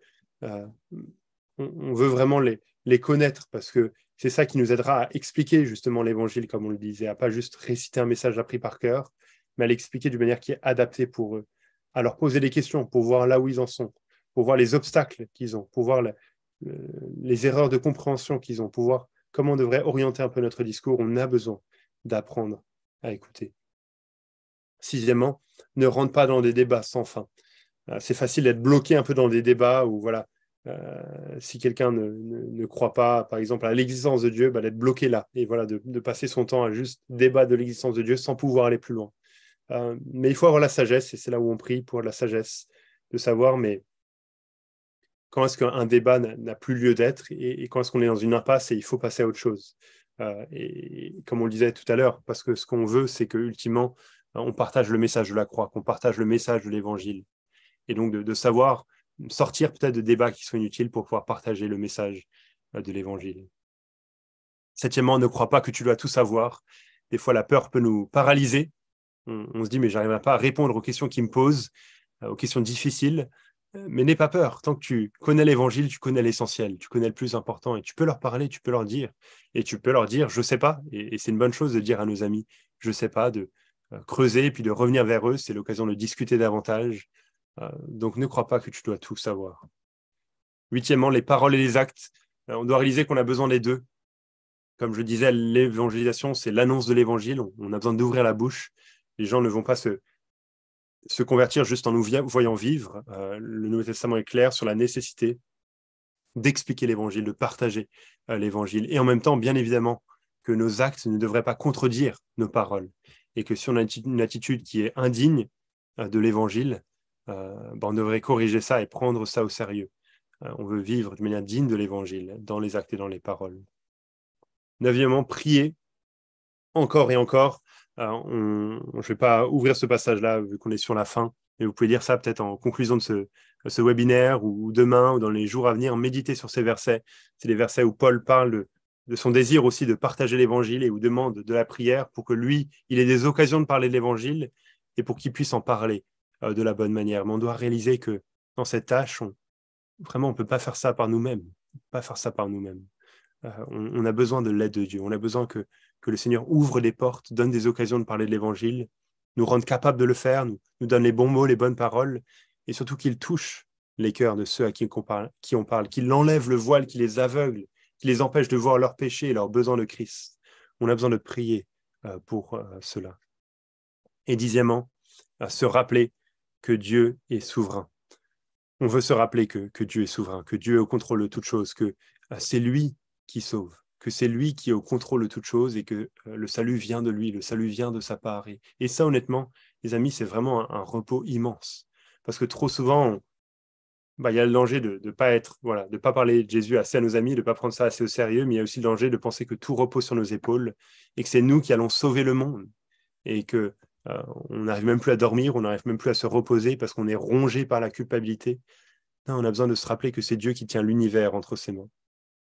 vraiment les connaître parce que c'est ça qui nous aidera à expliquer justement l'Évangile, comme on le disait, à pas juste réciter un message appris par cœur, mais à l'expliquer d'une manière qui est adaptée pour eux, à leur poser des questions pour voir là où ils en sont, pour voir les obstacles qu'ils ont, pour voir les erreurs de compréhension qu'ils ont, pour voir comment on devrait orienter un peu notre discours. On a besoin d'apprendre à écouter. Sixièmement, ne rentre pas dans des débats sans fin. C'est facile d'être bloqué un peu dans des débats où si quelqu'un ne croit pas, par exemple, à l'existence de Dieu, d'être bloqué là et de passer son temps à juste débattre de l'existence de Dieu sans pouvoir aller plus loin. Mais il faut avoir la sagesse, et c'est là où on prie pour la sagesse, de savoir, mais quand est-ce qu'un débat n'a plus lieu d'être et quand est-ce qu'on est dans une impasse et il faut passer à autre chose. Et comme on le disait tout à l'heure, parce que ce qu'on veut, c'est que ultimement, on partage le message de la croix, qu'on partage le message de l'Évangile. Et donc de savoir sortir peut-être de débats qui sont inutiles pour pouvoir partager le message de l'Évangile. Septièmement, ne crois pas que tu dois tout savoir. Des fois, la peur peut nous paralyser. On se dit, mais j'arrive pas à répondre aux questions qu'ils me posent, aux questions difficiles. Mais n'aie pas peur. Tant que tu connais l'Évangile, tu connais l'essentiel, tu connais le plus important et tu peux leur parler, tu peux leur dire. Et tu peux leur dire, je ne sais pas. Et c'est une bonne chose de dire à nos amis, je ne sais pas, de creuser et puis de revenir vers eux. C'est l'occasion de discuter davantage. Donc, ne crois pas que tu dois tout savoir. Huitièmement, les paroles et les actes. On doit réaliser qu'on a besoin des deux. Comme je disais, l'évangélisation, c'est l'annonce de l'Évangile. On a besoin d'ouvrir la bouche. Les gens ne vont pas se convertir juste en nous voyant vivre. Le Nouveau Testament est clair sur la nécessité d'expliquer l'évangile, de partager l'évangile. Et en même temps, bien évidemment, que nos actes ne devraient pas contredire nos paroles. Et que si on a une attitude qui est indigne de l'évangile, on devrait corriger ça et prendre ça au sérieux. On veut vivre de manière digne de l'évangile, dans les actes et dans les paroles. 9e, prier encore et encore. Je ne vais pas ouvrir ce passage-là, vu qu'on est sur la fin, mais vous pouvez lire ça peut-être en conclusion de ce webinaire, ou demain, ou dans les jours à venir, méditer sur ces versets. C'est les versets où Paul parle de son désir aussi de partager l'évangile et où demande de la prière pour que lui, il ait des occasions de parler de l'évangile et pour qu'il puisse en parler de la bonne manière. Mais on doit réaliser que dans cette tâche, vraiment, on ne peut pas faire ça par nous-mêmes. On a besoin de l'aide de Dieu. On a besoin que le Seigneur ouvre des portes, donne des occasions de parler de l'évangile, nous rende capables de le faire, nous donne les bons mots, les bonnes paroles, et surtout qu'il touche les cœurs de ceux à qui on parle, qu'il enlève le voile qui les aveugle, qui les empêche de voir leurs péchés et leurs besoins de Christ. On a besoin de prier pour cela. Et 10e, se rappeler que Dieu est souverain. On veut se rappeler que Dieu est souverain, que Dieu est au contrôle de toutes choses, que c'est lui qui sauve, que c'est lui qui est au contrôle de toutes choses et que le salut vient de lui, le salut vient de sa part. Et ça, honnêtement, les amis, c'est vraiment un repos immense. Parce que trop souvent, il y a le danger de ne pas parler de Jésus assez à nos amis, de ne pas prendre ça assez au sérieux, mais il y a aussi le danger de penser que tout repose sur nos épaules et que c'est nous qui allons sauver le monde et que on n'arrive même plus à dormir, on n'arrive même plus à se reposer parce qu'on est rongé par la culpabilité. Non, on a besoin de se rappeler que c'est Dieu qui tient l'univers entre ses mains.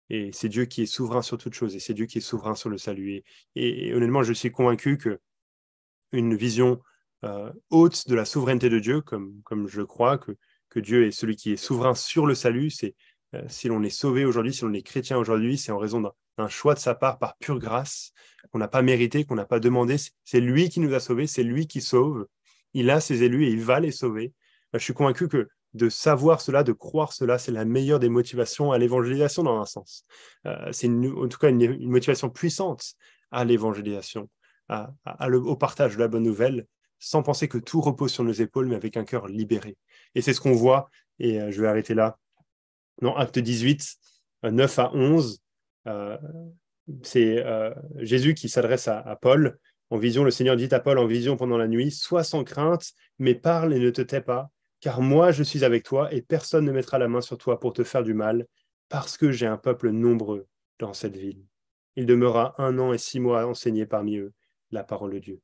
Et c'est Dieu qui est souverain sur toutes choses, et c'est Dieu qui est souverain sur le salut. Et honnêtement, je suis convaincu qu'une vision haute de la souveraineté de Dieu, comme je crois que Dieu est celui qui est souverain sur le salut, c'est si l'on est sauvé aujourd'hui, si l'on est chrétien aujourd'hui, c'est en raison d'un choix de sa part par pure grâce, qu'on n'a pas mérité, qu'on n'a pas demandé. C'est lui qui nous a sauvés, c'est lui qui sauve. Il a ses élus et il va les sauver. Je suis convaincu que de savoir cela, de croire cela, c'est la meilleure des motivations à l'évangélisation dans un sens. C'est en tout cas une motivation puissante à l'évangélisation, au partage de la bonne nouvelle, sans penser que tout repose sur nos épaules, mais avec un cœur libéré. Et c'est ce qu'on voit, et je vais arrêter là, dans Acte 18, 9 à 11, c'est Jésus qui s'adresse à Paul. En vision, le Seigneur dit à Paul en vision pendant la nuit, « Sois sans crainte, mais parle et ne te tais pas, car moi je suis avec toi et personne ne mettra la main sur toi pour te faire du mal, parce que j'ai un peuple nombreux dans cette ville. Il demeura 1 an et 6 mois à enseigner parmi eux la parole de Dieu. »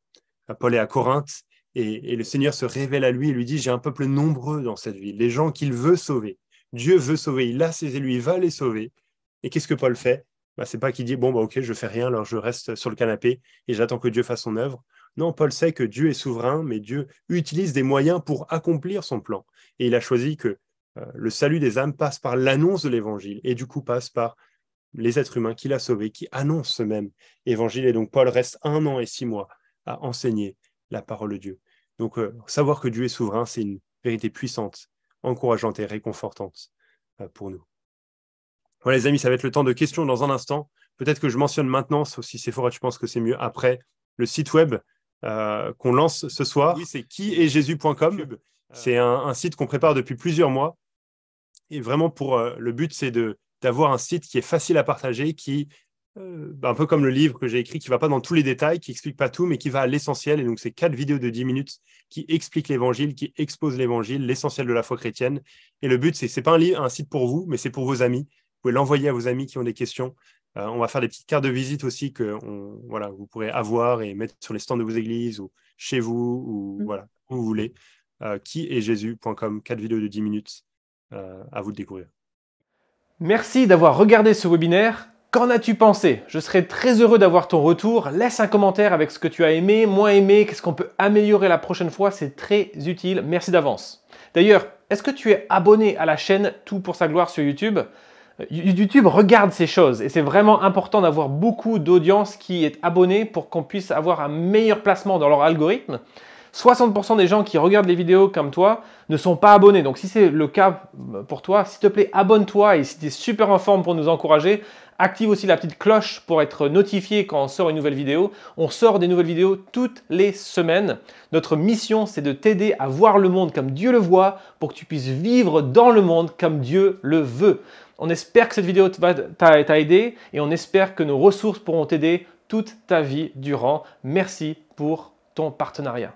Paul est à Corinthe et le Seigneur se révèle à lui et lui dit « J'ai un peuple nombreux dans cette ville, les gens qu'il veut sauver. Dieu veut sauver, il a ses élus, il va les sauver. » Et qu'est-ce que Paul fait ? C'est pas qu'il dit « Bon, ok, je fais rien, alors je reste sur le canapé et j'attends que Dieu fasse son œuvre. » Non, Paul sait que Dieu est souverain, mais Dieu utilise des moyens pour accomplir son plan. Et il a choisi que le salut des âmes passe par l'annonce de l'évangile et du coup passe par les êtres humains qu'il a sauvés, qui annoncent ce même évangile. Et donc Paul reste 1 an et 6 mois à enseigner la parole de Dieu. Donc savoir que Dieu est souverain, c'est une vérité puissante, encourageante et réconfortante pour nous. Voilà les amis, ça va être le temps de questions dans un instant. Peut-être que je mentionne maintenant, sauf si Sephora, tu penses que c'est mieux après, le site web qu'on lance ce soir. Oui, c'est quiestjesus.com. C'est un site qu'on prépare depuis plusieurs mois. Et vraiment, le but, c'est d'avoir un site qui est facile à partager, qui, un peu comme le livre que j'ai écrit, qui ne va pas dans tous les détails, qui n'explique pas tout, mais qui va à l'essentiel. Et donc, c'est 4 vidéos de 10 minutes qui expliquent l'évangile, qui exposent l'évangile, l'essentiel de la foi chrétienne. Et le but, c'est pas un site pour vous, mais c'est pour vos amis. Vous pouvez l'envoyer à vos amis qui ont des questions. On va faire des petites cartes de visite aussi que vous pourrez avoir et mettre sur les stands de vos églises ou chez vous, ou voilà, où vous voulez. Quiestjesus.com, 4 vidéos de 10 minutes. À vous de découvrir. Merci d'avoir regardé ce webinaire. Qu'en as-tu pensé? Je serais très heureux d'avoir ton retour. Laisse un commentaire avec ce que tu as aimé, moins aimé, qu'est-ce qu'on peut améliorer la prochaine fois. C'est très utile. Merci d'avance. D'ailleurs, est-ce que tu es abonné à la chaîne Tout pour sa gloire sur YouTube? YouTube regarde ces choses et c'est vraiment important d'avoir beaucoup d'audience qui est abonnée pour qu'on puisse avoir un meilleur placement dans leur algorithme. 60% des gens qui regardent les vidéos comme toi ne sont pas abonnés. Donc si c'est le cas pour toi, s'il te plaît, abonne-toi et si tu es super en forme pour nous encourager, active aussi la petite cloche pour être notifié quand on sort une nouvelle vidéo. On sort des nouvelles vidéos toutes les semaines. Notre mission, c'est de t'aider à voir le monde comme Dieu le voit pour que tu puisses vivre dans le monde comme Dieu le veut. On espère que cette vidéo t'a aidé et on espère que nos ressources pourront t'aider toute ta vie durant. Merci pour ton partenariat.